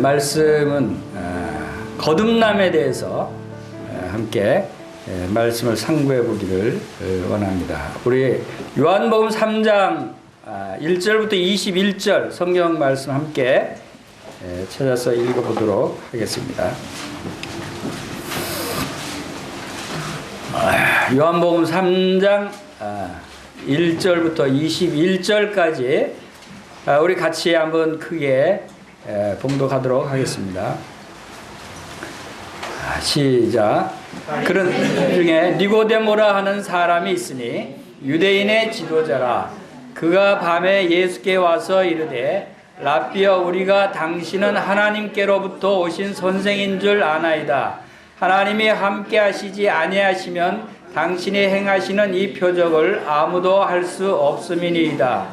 말씀은 거듭남에 대해서 함께 말씀을 상고해 보기를 원합니다. 우리 요한복음 3장 1절부터 21절 성경 말씀 함께 찾아서 읽어보도록 하겠습니다. 요한복음 3장 1절부터 21절까지 우리 같이 한번 크게 봉독하도록 하겠습니다. 시작. 그런 중에 니고데모라 하는 사람이 있으니 유대인의 지도자라. 그가 밤에 예수께 와서 이르되 랍비여, 우리가 당신은 하나님께로부터 오신 선생인 줄 아나이다. 하나님이 함께 하시지 아니하시면 당신이 행하시는 이 표적을 아무도 할 수 없음이니이다.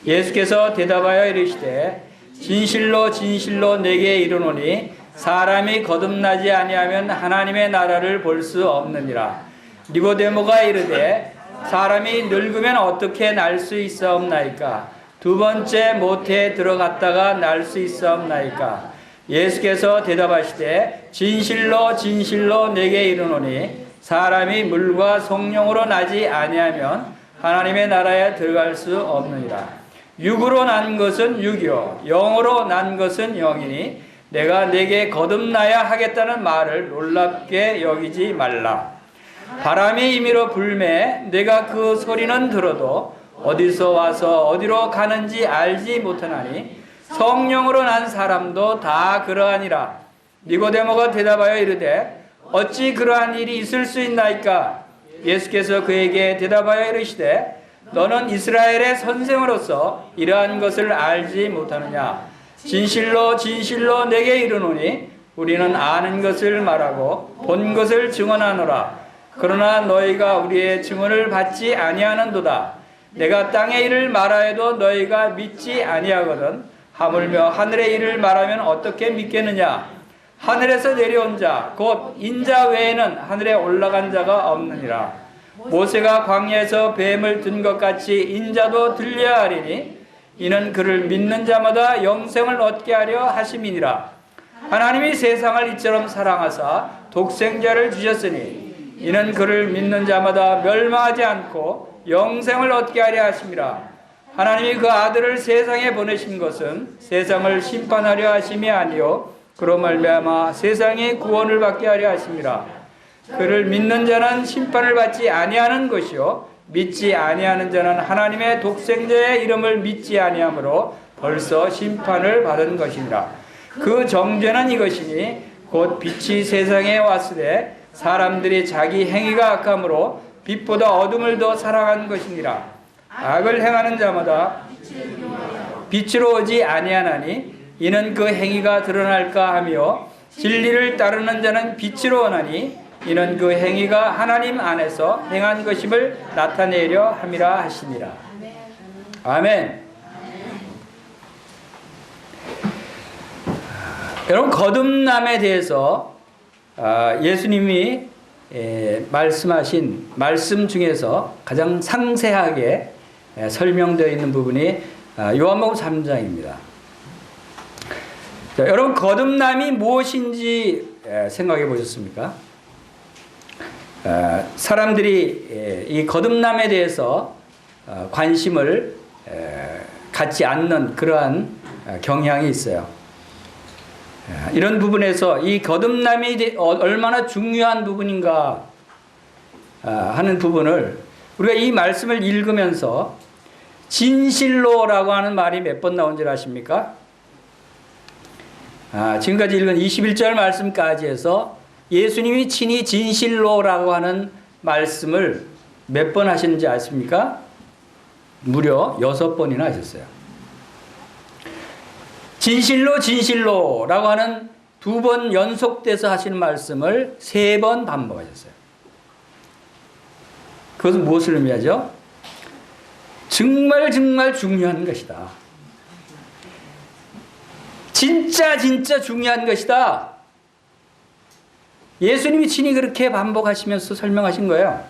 예수께서 대답하여 이르시되 진실로 진실로 내게 이르노니 사람이 거듭나지 아니하면 하나님의 나라를 볼 수 없느니라. 니고데모가 이르되 사람이 늙으면 어떻게 날 수 있사옵나이까? 두 번째 모태에 들어갔다가 날 수 있사옵나이까? 예수께서 대답하시되 진실로 진실로 내게 이르노니 사람이 물과 성령으로 나지 아니하면 하나님의 나라에 들어갈 수 없느니라. 육으로 난 것은 육이요 영으로 난 것은 영이니 내가 내게 거듭나야 하겠다는 말을 놀랍게 여기지 말라. 바람이 임의로 불매 내가 그 소리는 들어도 어디서 와서 어디로 가는지 알지 못하나니 성령으로 난 사람도 다 그러하니라. 니고데모가 대답하여 이르되 어찌 그러한 일이 있을 수 있나이까? 예수께서 그에게 대답하여 이르시되 너는 이스라엘의 선생으로서 이러한 것을 알지 못하느냐? 진실로 진실로 내게 이르노니 우리는 아는 것을 말하고 본 것을 증언하노라. 그러나 너희가 우리의 증언을 받지 아니하는도다. 내가 땅의 일을 말하여도 너희가 믿지 아니하거든 하물며 하늘의 일을 말하면 어떻게 믿겠느냐? 하늘에서 내려온 자 곧 인자 외에는 하늘에 올라간 자가 없느니라. 모세가 광야에서 뱀을 든 것 같이 인자도 들려야 하리니 이는 그를 믿는 자마다 영생을 얻게 하려 하심이니라. 하나님이 세상을 이처럼 사랑하사 독생자를 주셨으니 이는 그를 믿는 자마다 멸망하지 않고 영생을 얻게 하려 하심이라. 하나님이 그 아들을 세상에 보내신 것은 세상을 심판하려 하심이 아니요 그로 말미암아 세상의 구원을 받게 하려 하심이라. 그를 믿는 자는 심판을 받지 아니하는 것이요 믿지 아니하는 자는 하나님의 독생자의 이름을 믿지 아니하므로 벌써 심판을 받은 것이니라. 그 정죄는 이것이니 곧 빛이 세상에 왔으되 사람들이 자기 행위가 악함으로 빛보다 어둠을 더 사랑한 것이니라. 악을 행하는 자마다 빛으로 오지 아니하나니 이는 그 행위가 드러날까 하며 진리를 따르는 자는 빛으로 오나니 이는 그 행위가 하나님 안에서 행한 것임을 나타내려 함이라 하시니라. 아멘. 여러분, 거듭남에 대해서 예수님이 말씀하신 말씀 중에서 가장 상세하게 설명되어 있는 부분이 요한복음 3장입니다. 자, 여러분, 거듭남이 무엇인지 생각해 보셨습니까? 사람들이 이 거듭남에 대해서 관심을 갖지 않는 그러한 경향이 있어요. 이런 부분에서 이 거듭남이 얼마나 중요한 부분인가 하는 부분을 우리가 이 말씀을 읽으면서 진실로라고 하는 말이 몇 번 나온 줄 아십니까? 지금까지 읽은 21절 말씀까지 해서 예수님이 친히 진실로라고 하는 말씀을 몇 번 하시는지 아십니까? 무려 6번이나 하셨어요. 진실로 진실로라고 하는 2번 연속돼서 하시는 말씀을 3번 반복하셨어요. 그것은 무엇을 의미하죠? 정말 정말 중요한 것이다. 진짜 진짜 중요한 것이다. 예수님이 친히 그렇게 반복하시면서 설명하신 거예요.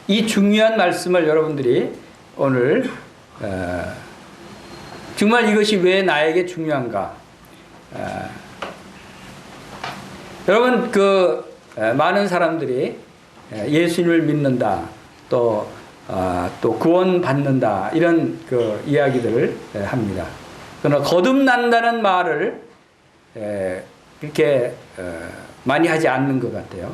이 중요한 말씀을 여러분들이 오늘 정말 이것이 왜 나에게 중요한가? 여러분 많은 사람들이 예수님을 믿는다, 또 구원 받는다, 이런 이야기들을 합니다. 그러나 거듭난다는 말을 그렇게 많이 하지 않는 것 같아요.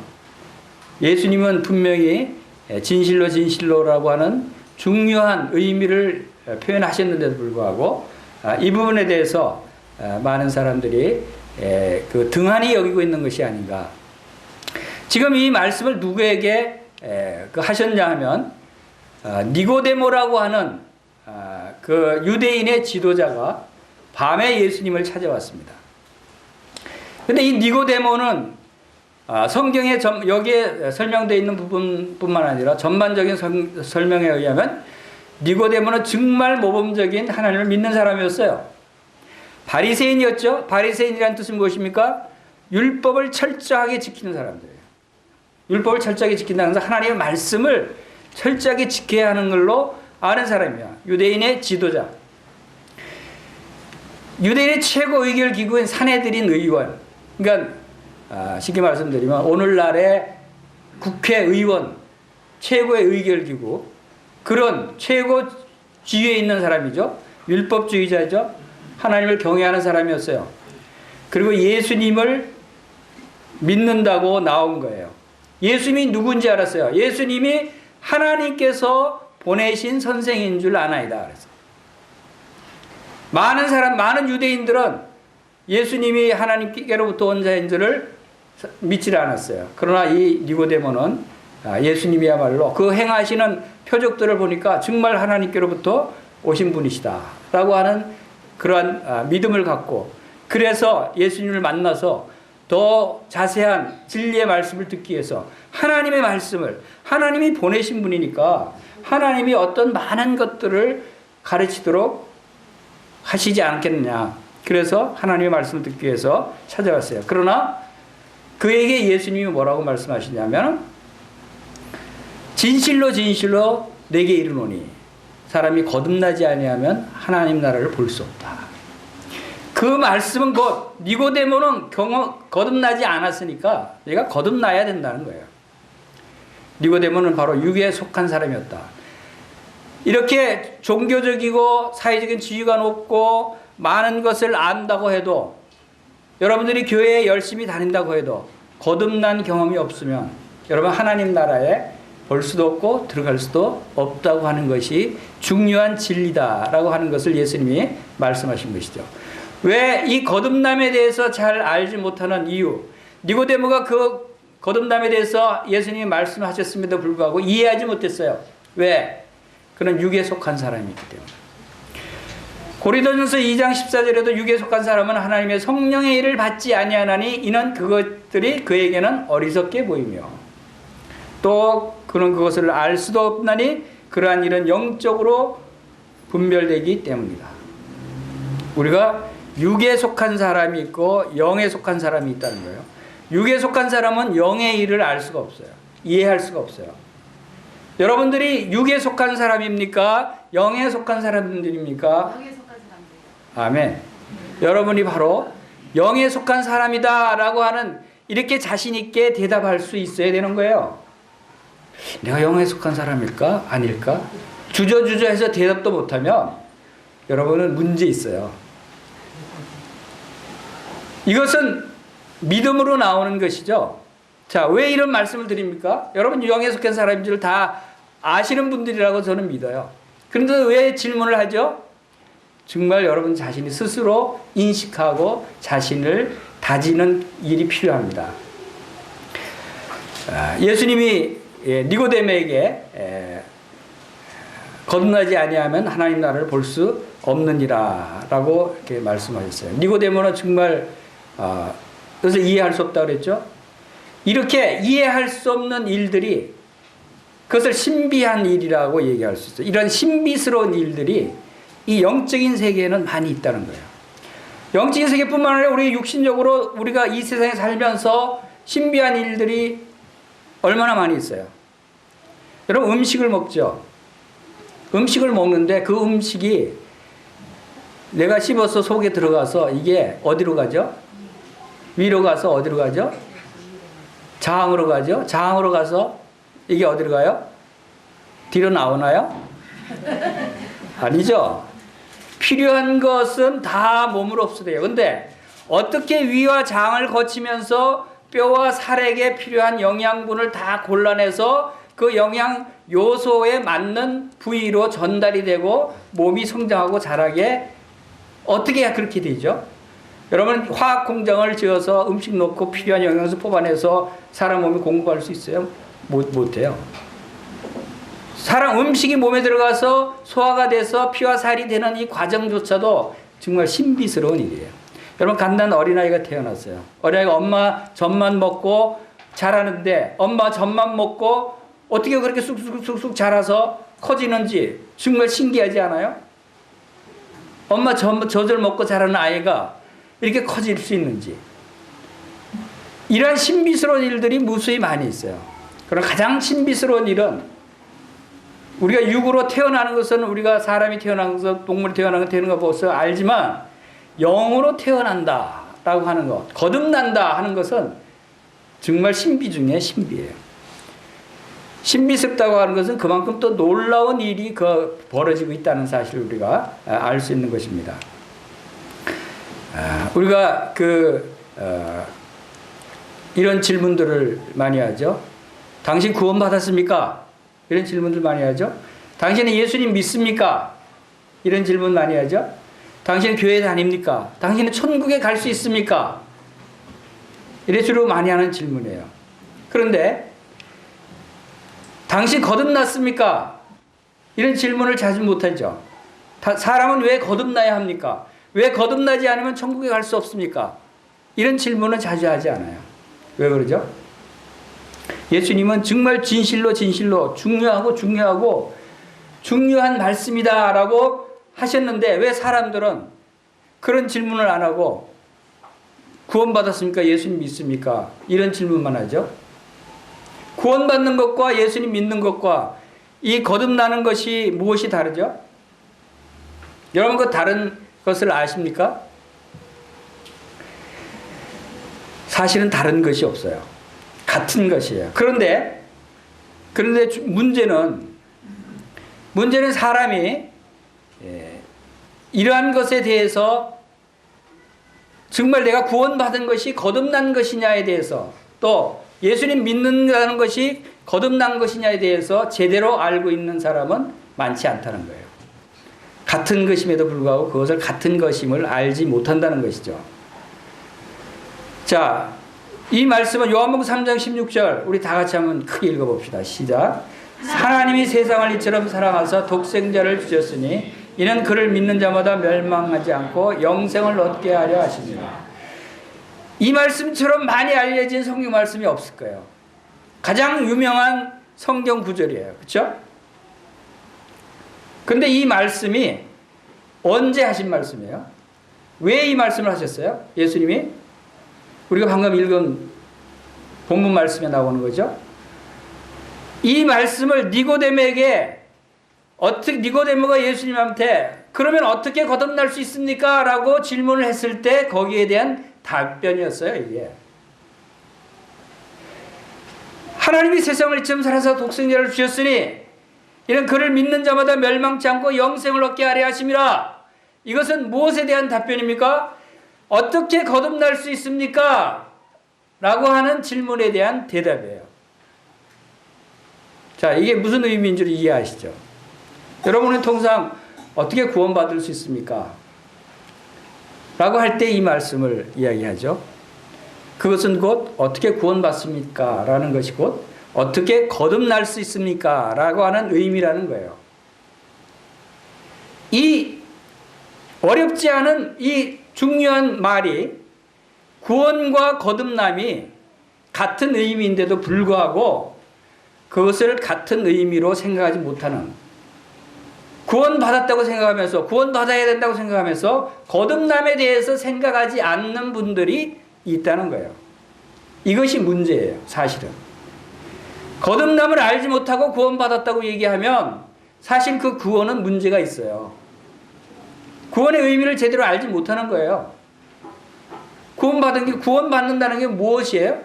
예수님은 분명히 진실로 진실로라고 하는 중요한 의미를 표현하셨는데도 불구하고 이 부분에 대해서 많은 사람들이 등한히 여기고 있는 것이 아닌가. 지금 이 말씀을 누구에게 하셨냐 하면 니고데모라고 하는 그 유대인의 지도자가 밤에 예수님을 찾아왔습니다. 근데 이 니고데모는 성경에 여기에 설명되어 있는 부분뿐만 아니라 전반적인 설명에 의하면 니고데모는 정말 모범적인 하나님을 믿는 사람이었어요. 바리새인이었죠. 바리새인이라는 뜻은 무엇입니까? 율법을 철저하게 지키는 사람들이에요. 율법을 철저하게 지킨다는 것은 하나님의 말씀을 철저하게 지켜야 하는 걸로 아는 사람이야. 유대인의 지도자. 유대인의 최고 의결 기구인 산헤드린 의원. 그러니까 쉽게 말씀드리면 오늘날의 국회의원, 최고의 의결 기구, 그런 최고 지위에 있는 사람이죠. 율법주의자죠. 하나님을 경외하는 사람이었어요. 그리고 예수님을 믿는다고 나온 거예요. 예수님이 누군지 알았어요. 예수님이 하나님께서 보내신 선생인 줄 아나이다. 그래서 많은 유대인들은 예수님이 하나님께로부터 온 자인 줄을 믿지 않았어요. 그러나 이 니고데모는 예수님이야말로 그 행하시는 표적들을 보니까 정말 하나님께로부터 오신 분이시다 라고 하는 그러한 믿음을 갖고, 그래서 예수님을 만나서 더 자세한 진리의 말씀을 듣기 위해서 하나님의 말씀을, 하나님이 보내신 분이니까 하나님이 어떤 많은 것들을 가르치도록 하시지 않겠느냐. 그래서 하나님의 말씀을 듣기 위해서 찾아갔어요. 그러나 그에게 예수님이 뭐라고 말씀하시냐면, 진실로 진실로 내게 이르노니 사람이 거듭나지 아니하면 하나님 나라를 볼 수 없다. 그 말씀은 곧 니고데모는 거듭나지 않았으니까 내가 거듭나야 된다는 거예요. 니고데모는 바로 육에 속한 사람이었다. 이렇게 종교적이고 사회적인 지위가 높고 많은 것을 안다고 해도, 여러분들이 교회에 열심히 다닌다고 해도 거듭난 경험이 없으면 여러분 하나님 나라에 볼 수도 없고 들어갈 수도 없다고 하는 것이 중요한 진리다라고 하는 것을 예수님이 말씀하신 것이죠. 왜 이 거듭남에 대해서 잘 알지 못하는 이유, 니고데모가 그 거듭남에 대해서 예수님이 말씀하셨음에도 불구하고 이해하지 못했어요. 왜? 그는 육에 속한 사람이기 때문에. 고린도전서 2장 14절에도 육에 속한 사람은 하나님의 성령의 일을 받지 아니하나니 이는 그것들이 그에게는 어리석게 보이며, 또 그는 그것을 알 수도 없나니 그러한 일은 영적으로 분별되기 때문이다. 우리가 육에 속한 사람이 있고 영에 속한 사람이 있다는 거예요. 육에 속한 사람은 영의 일을 알 수가 없어요. 이해할 수가 없어요. 여러분들이 육에 속한 사람입니까? 영에 속한 사람들입니까? 영에 속한 사람들. 아멘. 여러분이 바로 영에 속한 사람이다 라고 하는, 이렇게 자신 있게 대답할 수 있어야 되는 거예요. 내가 영에 속한 사람일까? 아닐까? 주저주저해서 대답도 못하면 여러분은 문제 있어요. 이것은 믿음으로 나오는 것이죠. 자, 왜 이런 말씀을 드립니까? 여러분 영에 속한 사람인 줄 다 아시는 분들이라고 저는 믿어요. 그런데 왜 질문을 하죠? 정말 여러분 자신이 스스로 인식하고 자신을 다지는 일이 필요합니다. 예수님이 니고데모에게 거듭나지 아니하면 하나님 나라를 볼 수 없느니라 라고 이렇게 말씀하셨어요. 니고데모는 정말 그래서 이해할 수 없다고 그랬죠. 이렇게 이해할 수 없는 일들이, 그것을 신비한 일이라고 얘기할 수 있어요. 이런 신비스러운 일들이 이 영적인 세계에는 많이 있다는 거예요. 영적인 세계뿐만 아니라 우리 육신적으로 우리가 이 세상에 살면서 신비한 일들이 얼마나 많이 있어요. 여러분 음식을 먹죠. 음식을 먹는데 그 음식이 내가 씹어서 속에 들어가서 이게 어디로 가죠? 위로 가서 어디로 가죠? 장으로 가죠? 장으로 가서 이게 어디로 가요? 뒤로 나오나요? 아니죠. 필요한 것은 다 몸으로 흡수돼요. 근데 어떻게 위와 장을 거치면서 뼈와 살에게 필요한 영양분을 다 골라내서 그 영양 요소에 맞는 부위로 전달이 되고 몸이 성장하고 자라게 어떻게 해야 그렇게 되죠? 여러분 화학 공장을 지어서 음식 넣고 필요한 영양소 뽑아내서 사람 몸이 공급할 수 있어요? 못해요. 사람 음식이 몸에 들어가서 소화가 돼서 피와 살이 되는 이 과정조차도 정말 신비스러운 일이에요. 여러분 간단한 어린아이가 태어났어요. 어린아이가 엄마 젖만 먹고 자라는데 엄마 젖만 먹고 어떻게 그렇게 쑥쑥쑥쑥 자라서 커지는지 정말 신기하지 않아요? 엄마 젖을 먹고 자라는 아이가 이렇게 커질 수 있는지. 이러한 신비스러운 일들이 무수히 많이 있어요. 그러나 가장 신비스러운 일은 우리가 육으로 태어나는 것은 우리가 사람이 태어난 것은 동물이 태어난 것 되는 거 벌써 알지만 영으로 태어난다 라고 하는 것, 거듭난다 하는 것은 정말 신비 중에 신비예요. 신비스럽다고 하는 것은 그만큼 또 놀라운 일이 벌어지고 있다는 사실을 우리가 알 수 있는 것입니다. 우리가 이런 질문들을 많이 하죠. 당신 구원 받았습니까? 이런 질문들 많이 하죠. 당신은 예수님 믿습니까? 이런 질문 많이 하죠. 당신은 교회 다닙니까? 당신은 천국에 갈 수 있습니까? 이래 주로 많이 하는 질문이에요. 그런데 당신 거듭났습니까? 이런 질문을 자주 못하죠. 사람은 왜 거듭나야 합니까? 왜 거듭나지 않으면 천국에 갈 수 없습니까? 이런 질문은 자주 하지 않아요. 왜 그러죠? 예수님은 정말 진실로 중요한 말씀이다 라고 하셨는데 왜 사람들은 그런 질문을 안 하고 구원받았습니까? 예수님 믿습니까? 이런 질문만 하죠. 구원받는 것과 예수님 믿는 것과 이 거듭나는 것이 무엇이 다르죠? 여러분 그 다른 것을 아십니까? 사실은 다른 것이 없어요. 같은 것이에요. 그런데 문제는 사람이 이러한 것에 대해서 정말 내가 구원받은 것이 거듭난 것이냐에 대해서 또 예수님 믿는다는 것이 거듭난 것이냐에 대해서 제대로 알고 있는 사람은 많지 않다는 거예요. 같은 것임에도 불구하고 그것을 같은 것임을 알지 못한다는 것이죠. 자, 이 말씀은 요한복음 3장 16절 우리 다 같이 한번 크게 읽어봅시다. 시작. 하나님이 세상을 이처럼 사랑하사 독생자를 주셨으니 이는 그를 믿는 자마다 멸망하지 않고 영생을 얻게 하려 하십니다. 이 말씀처럼 많이 알려진 성경 말씀이 없을 거예요. 가장 유명한 성경 구절이에요. 그렇죠? 근데 이 말씀이 언제 하신 말씀이에요? 왜 이 말씀을 하셨어요? 예수님이? 우리가 방금 읽은 본문 말씀에 나오는 거죠. 이 말씀을 니고데모에게 니고데모가 예수님한테 그러면 어떻게 거듭날 수 있습니까? 라고 질문을 했을 때 거기에 대한 답변이었어요. 이게 하나님이 세상을 이처럼 사랑하사 독생자를 주셨으니 이는 그를 믿는 자마다 멸망치 않고 영생을 얻게 하려 하심이라. 이것은 무엇에 대한 답변입니까? 어떻게 거듭날 수 있습니까? 라고 하는 질문에 대한 대답이에요. 자, 이게 무슨 의미인 줄 이해하시죠? 여러분은 통상 어떻게 구원받을 수 있습니까? 라고 할 때 이 말씀을 이야기하죠. 그것은 곧 어떻게 구원받습니까? 라는 것이 곧 어떻게 거듭날 수 있습니까? 라고 하는 의미라는 거예요. 이 어렵지 않은 이 중요한 말이 구원과 거듭남이 같은 의미인데도 불구하고 그것을 같은 의미로 생각하지 못하는, 구원받았다고 생각하면서 구원받아야 된다고 생각하면서 거듭남에 대해서 생각하지 않는 분들이 있다는 거예요. 이것이 문제예요. 사실은 거듭남을 알지 못하고 구원받았다고 얘기하면 사실 그 구원은 문제가 있어요. 구원의 의미를 제대로 알지 못하는 거예요. 구원받는다는 게 무엇이에요?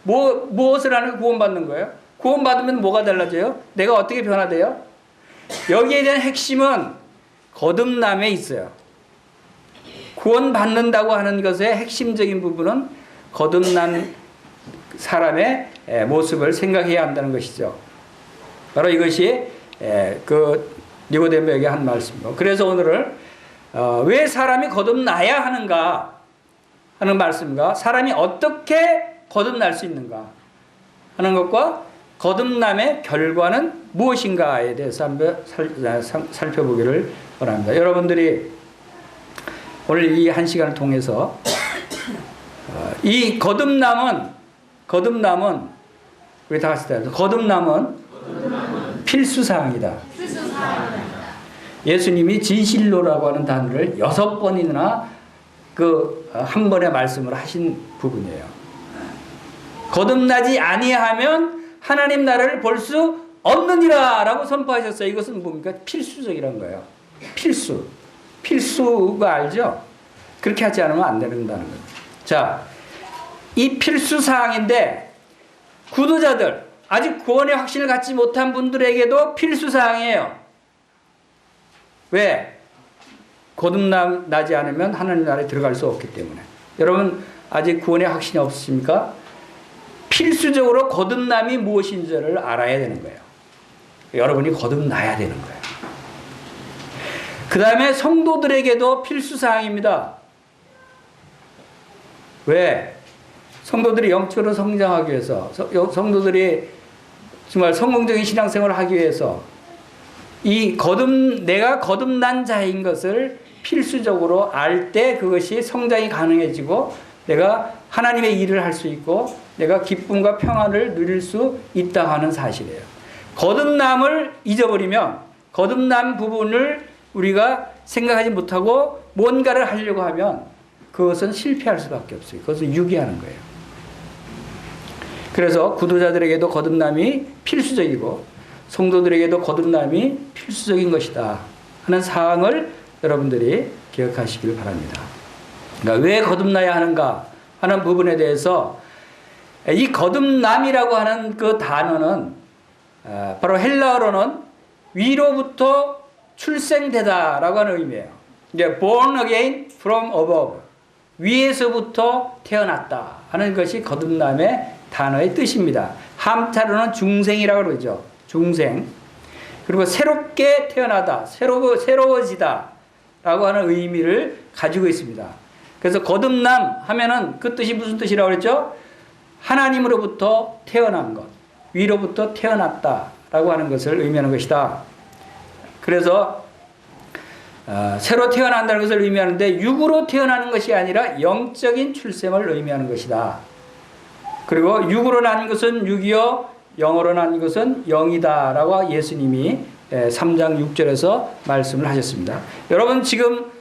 무엇을 하는 구원받는 거예요? 구원받으면 뭐가 달라져요? 내가 어떻게 변화돼요? 여기에 대한 핵심은 거듭남에 있어요. 구원받는다고 하는 것의 핵심적인 부분은 거듭난 사람의 모습을 생각해야 한다는 것이죠. 바로 이것이 그 니고데모에게 한 말씀이고, 그래서 오늘은 왜 사람이 거듭나야 하는가 하는 말씀과 사람이 어떻게 거듭날 수 있는가 하는 것과 거듭남의 결과는 무엇인가에 대해서 한번 살펴보기를 원합니다. 여러분들이 오늘 이 한 시간을 통해서 이 거듭남은 우리 다 같이 따라서 거듭남은 필수사항이다. 예수님이 진실로라고 하는 단어를 6번이나 한 번의 말씀을 하신 부분이에요. 거듭나지 아니하면 하나님 나라를 볼 수 없느니라 라고 선포하셨어요. 이것은 뭡니까? 필수적이라는 거예요. 필수가 알죠? 그렇게 하지 않으면 안 된다는 거예요. 자, 이 필수사항인데 구도자들, 아직 구원의 확신을 갖지 못한 분들에게도 필수사항이에요. 왜? 거듭나지 않으면 하나님 나라에 들어갈 수 없기 때문에. 여러분 아직 구원의 확신이 없으십니까? 필수적으로 거듭남이 무엇인지를 알아야 되는 거예요. 여러분이 거듭나야 되는 거예요. 그 다음에 성도들에게도 필수사항입니다. 왜? 성도들이 영적으로 성장하기 위해서, 성도들이 정말 성공적인 신앙생활을 하기 위해서 내가 거듭난 자인 것을 필수적으로 알 때 그것이 성장이 가능해지고 내가 하나님의 일을 할 수 있고 내가 기쁨과 평안을 누릴 수 있다 하는 사실이에요. 거듭남을 잊어버리면, 거듭남 부분을 우리가 생각하지 못하고 뭔가를 하려고 하면 그것은 실패할 수밖에 없어요. 그것은 유기하는 거예요. 그래서 구도자들에게도 거듭남이 필수적이고 성도들에게도 거듭남이 필수적인 것이다 하는 사항을 여러분들이 기억하시길 바랍니다. 그러니까 왜 거듭나야 하는가 하는 부분에 대해서 이 거듭남이라고 하는 그 단어는 바로 헬라어로는 위로부터 출생되다라고 하는 의미예요. 이제 born again from above, 위에서부터 태어났다 하는 것이 거듭남의 단어의 뜻입니다. 함자로는 중생이라고 그러죠. 중생. 그리고 새롭게 태어나다, 새로워지다 라고 하는 의미를 가지고 있습니다. 그래서 거듭남 하면은 그 뜻이 무슨 뜻이라고 그랬죠? 하나님으로부터 태어난 것, 위로부터 태어났다 라고 하는 것을 의미하는 것이다. 그래서 새로 태어난다는 것을 의미하는데 육으로 태어나는 것이 아니라 영적인 출생을 의미하는 것이다. 그리고 육으로 난 것은 육이요 영으로 난 것은 영이다 라고 예수님이 3장 6절에서 말씀을 하셨습니다. 여러분 지금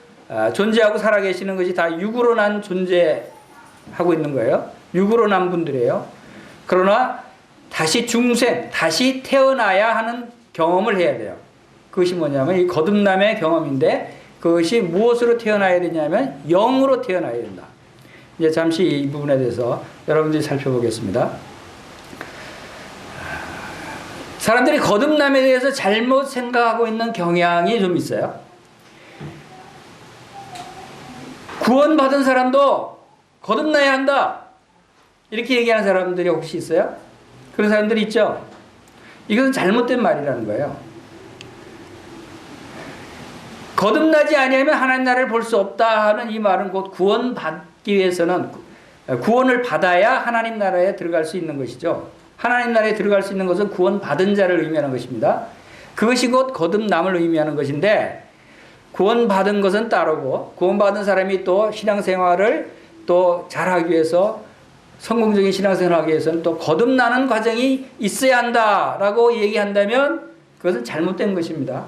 존재하고 살아계시는 것이 다 육으로 난 존재하고 있는 거예요. 육으로 난 분들이에요. 그러나 다시 중생, 다시 태어나야 하는 경험을 해야 돼요. 그것이 뭐냐면 이 거듭남의 경험인데 그것이 무엇으로 태어나야 되냐면 영으로 태어나야 된다. 이제 잠시 이 부분에 대해서 여러분들이 살펴보겠습니다. 사람들이 거듭남에 대해서 잘못 생각하고 있는 경향이 좀 있어요. 구원받은 사람도 거듭나야 한다 이렇게 얘기하는 사람들이 혹시 있어요? 그런 사람들이 있죠? 이것은 잘못된 말이라는 거예요. 거듭나지 아니하면 하나님 나라를 볼 수 없다 하는 이 말은 곧 구원받기 위해서는 구원을 받아야 하나님 나라에 들어갈 수 있는 것이죠. 하나님 나라에 들어갈 수 있는 것은 구원받은 자를 의미하는 것입니다. 그것이 곧 거듭남을 의미하는 것인데 구원받은 것은 따르고 구원받은 사람이 또 신앙생활을 또 잘하기 위해서 성공적인 신앙생활을 하기 위해서는 또 거듭나는 과정이 있어야 한다라고 얘기한다면 그것은 잘못된 것입니다.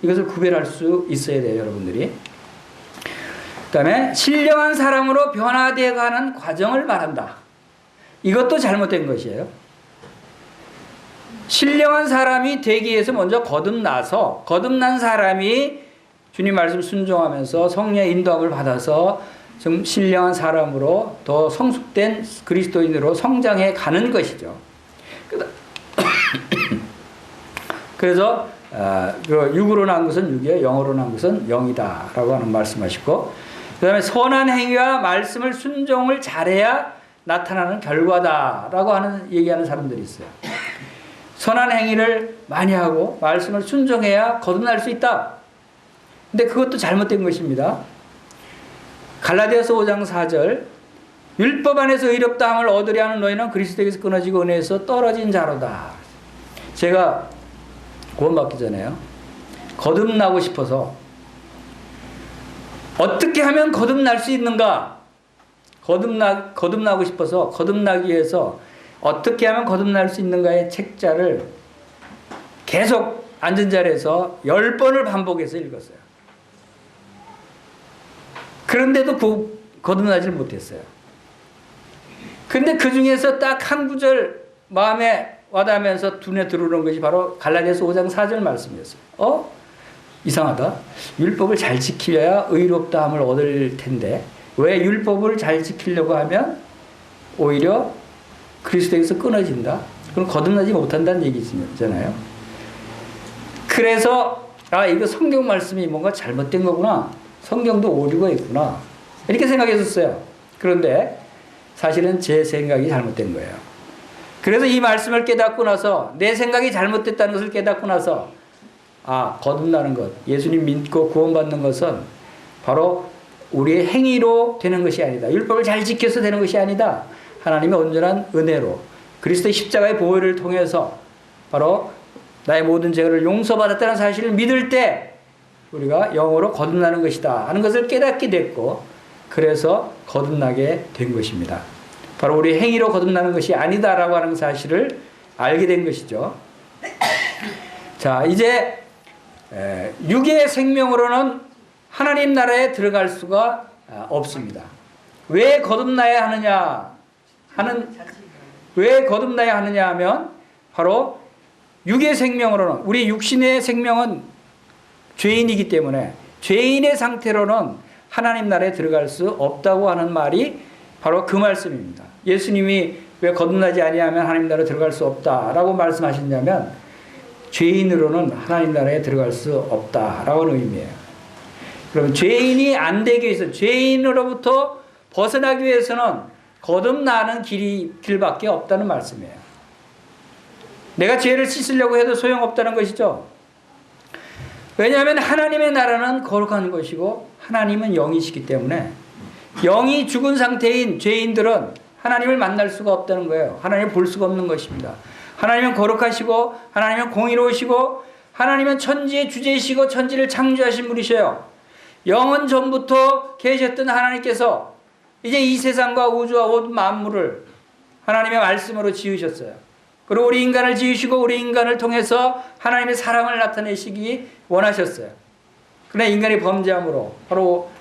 이것을 구별할 수 있어야 돼요, 여러분들이. 그 다음에 신령한 사람으로 변화되어 가는 과정을 말한다. 이것도 잘못된 것이에요. 신령한 사람이 되기 위해서 먼저 거듭나서 거듭난 사람이 주님 말씀 순종하면서 성령의 인도함을 받아서 좀 신령한 사람으로 더 성숙된 그리스도인으로 성장해 가는 것이죠. 그래서 그 육으로 난 것은 육이요, 영으로 난 것은 영이다라고 하는 말씀하시고, 그 다음에 선한 행위와 말씀을 순종을 잘해야 나타나는 결과다라고 하는 얘기하는 사람들이 있어요. 선한 행위를 많이 하고 말씀을 순종해야 거듭날 수 있다. 근데 그것도 잘못된 것입니다. 갈라디아서 5장 4절, 율법 안에서 의롭다함을 얻으려 하는 너희는 그리스도에게서 끊어지고 은혜에서 떨어진 자로다. 제가 구원받기 전에요, 거듭나고 싶어서 어떻게 하면 거듭날 수 있는가, 거듭나고 싶어서, 거듭나기 위해서 어떻게 하면 거듭날 수 있는가의 책자를 계속 앉은 자리에서 10번을 반복해서 읽었어요. 그런데도 거듭나질 못했어요. 근데 그 중에서 딱 한 구절 마음에 와닿으면서 눈에 들어오는 것이 바로 갈라디아서 5장 4절 말씀이었어요. 이상하다. 율법을 잘 지켜야 의롭다함을 얻을 텐데 왜 율법을 잘 지키려고 하면 오히려 그리스도에게서 끊어진다? 그럼 거듭나지 못한다는 얘기잖아요. 그래서 이거 성경 말씀이 뭔가 잘못된 거구나, 성경도 오류가 있구나, 이렇게 생각했었어요. 그런데 사실은 제 생각이 잘못된 거예요. 그래서 이 말씀을 깨닫고 나서, 내 생각이 잘못됐다는 것을 깨닫고 나서, 거듭나는 것, 예수님 믿고 구원받는 것은 바로 우리의 행위로 되는 것이 아니다. 율법을 잘 지켜서 되는 것이 아니다. 하나님의 온전한 은혜로 그리스도의 십자가의 보혈을 통해서 바로 나의 모든 죄를 용서받았다는 사실을 믿을 때 우리가 영으로 거듭나는 것이다 하는 것을 깨닫게 됐고, 그래서 거듭나게 된 것입니다. 바로 우리 행위로 거듭나는 것이 아니다라고 하는 사실을 알게 된 것이죠. 자, 이제 육의 생명으로는 하나님 나라에 들어갈 수가 없습니다. 왜 거듭나야 하느냐 하면 바로 육의 생명으로는, 우리 육신의 생명은 죄인이기 때문에 죄인의 상태로는 하나님 나라에 들어갈 수 없다고 하는 말이 바로 그 말씀입니다. 예수님이 왜 거듭나지 아니하면 하나님 나라에 들어갈 수 없다라고 말씀하셨냐면, 죄인으로는 하나님 나라에 들어갈 수 없다라고 하는 의미예요. 그러면 죄인이 안 되기 위해서, 죄인으로부터 벗어나기 위해서는 거듭나는 길밖에 없다는 말씀이에요. 내가 죄를 씻으려고 해도 소용없다는 것이죠. 왜냐하면 하나님의 나라는 거룩한 것이고 하나님은 영이시기 때문에, 영이 죽은 상태인 죄인들은 하나님을 만날 수가 없다는 거예요. 하나님을 볼 수가 없는 것입니다. 하나님은 거룩하시고 하나님은 공의로우시고 하나님은 천지의 주제이시고 천지를 창조하신 분이셔요. 영원 전부터 계셨던 하나님께서 이제 이 세상과 우주와 온 만물을 하나님의 말씀으로 지으셨어요. 그리고 우리 인간을 지으시고 우리 인간을 통해서 하나님의 사랑을 나타내시기 원하셨어요. 그러나 인간이 범죄함으로 바로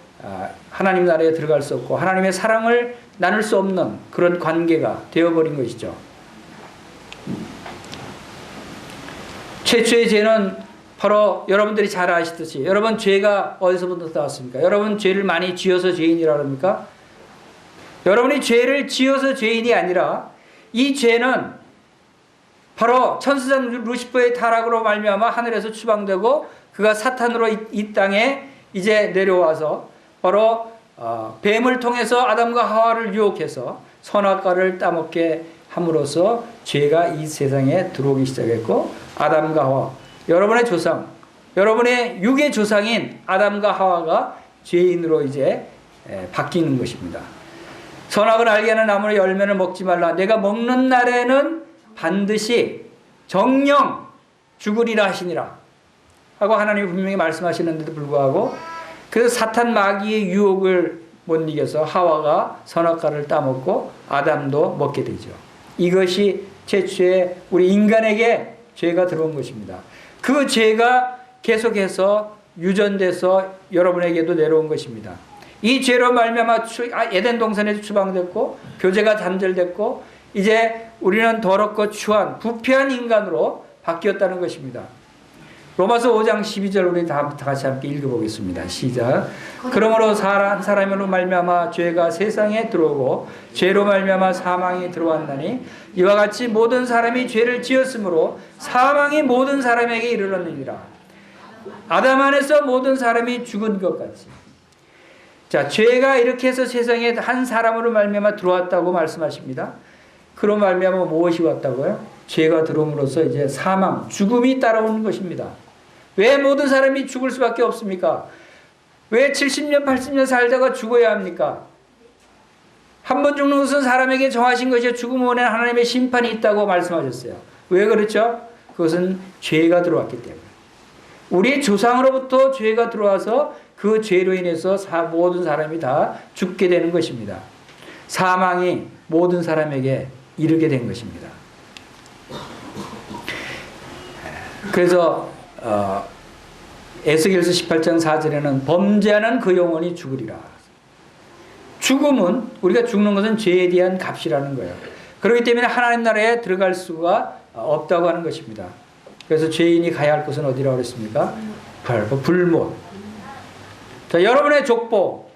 하나님 나라에 들어갈 수 없고 하나님의 사랑을 나눌 수 없는 그런 관계가 되어버린 것이죠. 최초의 죄는 바로 여러분들이 잘 아시듯이, 여러분 죄가 어디서부터 나왔습니까? 여러분 죄를 많이 지어서 죄인이라고 합니까? 여러분이 죄를 지어서 죄인이 아니라, 이 죄는 바로 천사장 루시퍼의 타락으로 말미암아 하늘에서 추방되고 그가 사탄으로 이 땅에 이제 내려와서 바로 뱀을 통해서 아담과 하와를 유혹해서 선악과를 따먹게 함으로써 죄가 이 세상에 들어오기 시작했고, 아담과 하와, 여러분의 조상, 여러분의 육의 조상인 아담과 하와가 죄인으로 이제 바뀌는 것입니다. 선악을 알게 하는 나무의 열매를 먹지 말라. 내가 먹는 날에는 반드시 정령 죽으리라 하시니라 하고 하나님이 분명히 말씀하시는데도 불구하고, 그래서 사탄 마귀의 유혹을 못 이겨서 하와가 선악과를 따먹고 아담도 먹게 되죠. 이것이 최초의 우리 인간에게 죄가 들어온 것입니다. 그 죄가 계속해서 유전돼서 여러분에게도 내려온 것입니다. 이 죄로 말미암아 에덴 동산에서 추방됐고 교제가 단절됐고 이제 우리는 더럽고 추한 부패한 인간으로 바뀌었다는 것입니다. 로마서 5장 12절 우리 다 같이 함께 읽어보겠습니다. 시작. 그러므로 한 사람으로 말미암아 죄가 세상에 들어오고 죄로 말미암아 사망이 들어왔나니 이와 같이 모든 사람이 죄를 지었으므로 사망이 모든 사람에게 이르렀느니라. 아담 안에서 모든 사람이 죽은 것 같이. 자, 죄가 이렇게 해서 세상에 한 사람으로 말미암아 들어왔다고 말씀하십니다. 그로 말미암아 무엇이 왔다고요? 죄가 들어옴으로써 이제 사망, 죽음이 따라오는 것입니다. 왜 모든 사람이 죽을 수밖에 없습니까? 왜 70년, 80년 살다가 죽어야 합니까? 한 번 죽는 것은 사람에게 정하신 것이요 죽음 후에는 하나님의 심판이 있다고 말씀하셨어요. 왜 그렇죠? 그것은 죄가 들어왔기 때문에. 우리 조상으로부터 죄가 들어와서 그 죄로 인해서 모든 사람이 다 죽게 되는 것입니다. 사망이 모든 사람에게 이르게 된 것입니다. 그래서 에스겔서 18장 4절에는 범죄하는 그 영혼이 죽으리라. 죽음은, 우리가 죽는 것은 죄에 대한 값이라는 거예요. 그렇기 때문에 하나님 나라에 들어갈 수가 없다고 하는 것입니다. 그래서 죄인이 가야 할 곳은 어디라고 그랬습니까? 바로 불못. 자, 여러분의 족보가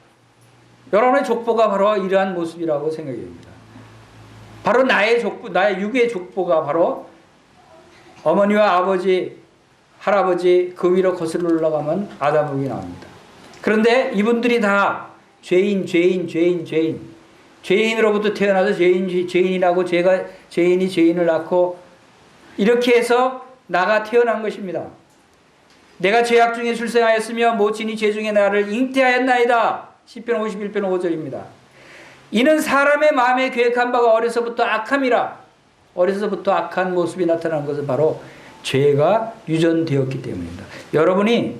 바로 이러한 모습이라고 생각이 됩니다. 바로 나의 육의 족보가 바로 어머니와 아버지, 할아버지 그 위로 거슬러 올라가면 아담육이 나옵니다. 그런데 이분들이 다 죄인으로부터 태어나서 죄인이라고 죄인이 죄인을 낳고 이렇게 해서 나가 태어난 것입니다. 내가 죄악 중에 출생하였으며 모친이 죄 중에 나를 잉태하였나이다. 시편 51편 5절입니다. 이는 사람의 마음에 계획한 바가 어려서부터 악함이라. 어려서부터 악한 모습이 나타난 것은 바로 죄가 유전되었기 때문입니다. 여러분의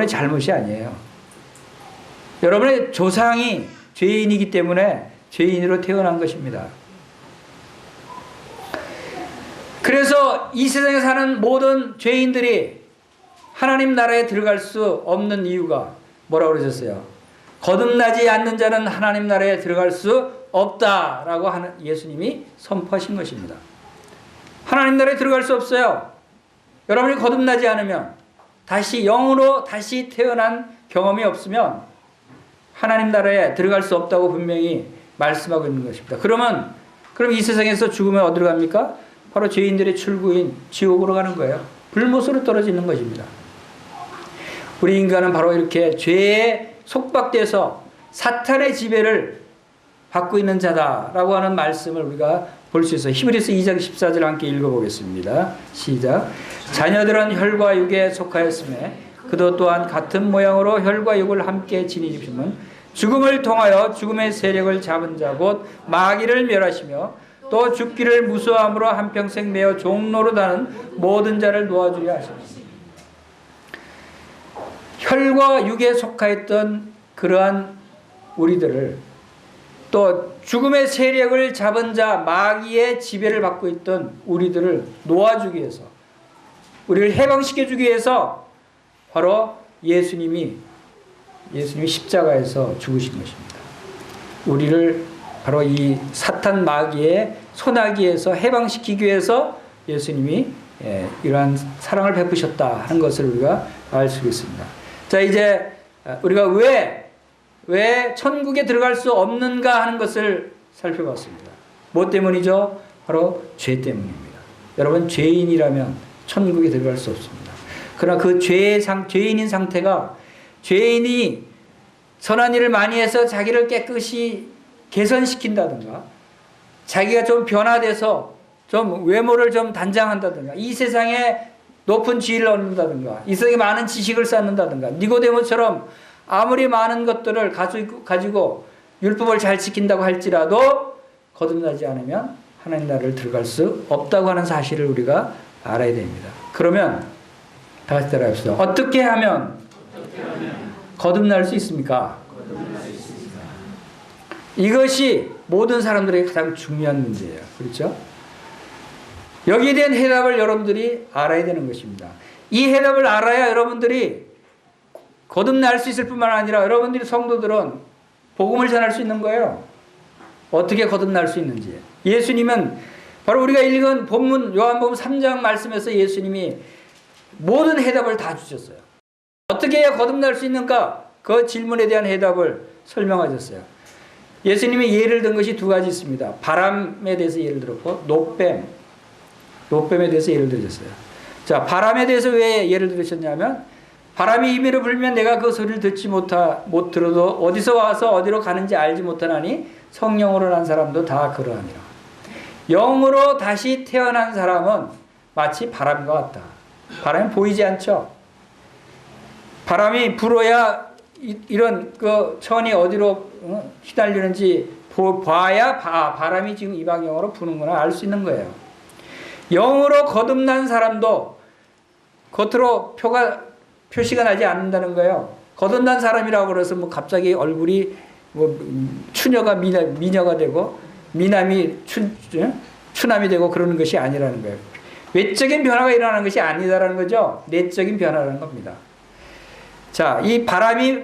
잘못이 아니에요. 여러분의 조상이 죄인이기 때문에 죄인으로 태어난 것입니다. 그래서 이 세상에 사는 모든 죄인들이 하나님 나라에 들어갈 수 없는 이유가 뭐라고 그러셨어요? 거듭나지 않는 자는 하나님 나라에 들어갈 수 없다라고 하는 예수님이 선포하신 것입니다. 하나님 나라에 들어갈 수 없어요. 여러분이 거듭나지 않으면, 다시 영으로 다시 태어난 경험이 없으면 하나님 나라에 들어갈 수 없다고 분명히 말씀하고 있는 것입니다. 그럼 이 세상에서 죽으면 어디로 갑니까? 바로 죄인들의 출구인 지옥으로 가는 거예요. 불못으로 떨어지는 것입니다. 우리 인간은 바로 이렇게 죄에 속박돼서 사탄의 지배를 받고 있는 자다라고 하는 말씀을 우리가 볼 수 있어요. 히브리서 2장 14절 함께 읽어보겠습니다. 시작. 자녀들은 혈과 육에 속하였음에 그도 또한 같은 모양으로 혈과 육을 함께 지니심은 죽음을 통하여 죽음의 세력을 잡은 자 곧 마귀를 멸하시며 또 죽기를 무서워함으로 한평생 매어 종노릇하는 모든 자를 놓아주려 하십니다. 혈과 육에 속하였던 그러한 우리들을, 또 죽음의 세력을 잡은 자, 마귀의 지배를 받고 있던 우리들을 놓아주기 위해서, 우리를 해방시켜주기 위해서 바로 예수님이 십자가에서 죽으신 것입니다. 우리를 바로 이 사탄 마귀의 소나기에서 해방시키기 위해서 예수님이 이러한 사랑을 베푸셨다 하는 것을 우리가 알 수 있습니다. 자, 이제 우리가 왜 천국에 들어갈 수 없는가 하는 것을 살펴봤습니다. 뭐 때문이죠? 바로 죄 때문입니다. 여러분, 죄인이라면 천국에 들어갈 수 없습니다. 그러나 그 죄인인 상태가, 죄인이 선한 일을 많이 해서 자기를 깨끗이 개선시킨다든가, 자기가 좀 변화돼서 좀 외모를 좀 단장한다든가, 이 세상에 높은 지위를 얻는다든가, 이 세상에 많은 지식을 쌓는다든가, 니고데모처럼 아무리 많은 것들을 가지고 율법을 잘 지킨다고 할지라도 거듭나지 않으면 하나님 나라를 들어갈 수 없다고 하는 사실을 우리가 알아야 됩니다. 그러면 다 같이 따라합시다. 어떻게 하면 거듭날 수 있습니까? 이것이 모든 사람들에게 가장 중요한 문제예요. 그렇죠? 여기에 대한 해답을 여러분들이 알아야 되는 것입니다. 이 해답을 알아야 여러분들이 거듭날 수 있을 뿐만 아니라 여러분들이 성도들은 복음을 전할 수 있는 거예요. 어떻게 거듭날 수 있는지. 예수님은 바로 우리가 읽은 본문 요한복음 3장 말씀에서 예수님이 모든 해답을 다 주셨어요. 어떻게 해야 거듭날 수 있는가? 그 질문에 대한 해답을 설명하셨어요. 예수님이 예를 든 것이 두 가지 있습니다. 바람에 대해서 예를 들었고 노뱀에 대해서 예를 들으셨어요. 자, 바람에 대해서 왜 예를 들으셨냐면 바람이 임의로 불면 내가 그 소리를 듣지 못 들어도 어디서 와서 어디로 가는지 알지 못하나니 성령으로 난 사람도 다 그러하니라. 영으로 다시 태어난 사람은 마치 바람과 같다. 바람이 보이지 않죠. 바람이 불어야 이런 그 천이 어디로 휘날리는지 봐야 바람이 지금 이 방향으로 부는구나 알 수 있는 거예요. 영으로 거듭난 사람도 겉으로 표시가 나지 않는다는 거예요. 거듭난 사람이라고 그래서 뭐 갑자기 얼굴이 뭐 추녀가 미녀가 되고 미남이 추남이 되고 그러는 것이 아니라는 거예요. 외적인 변화가 일어나는 것이 아니다라는 거죠. 내적인 변화라는 겁니다. 자, 이 바람이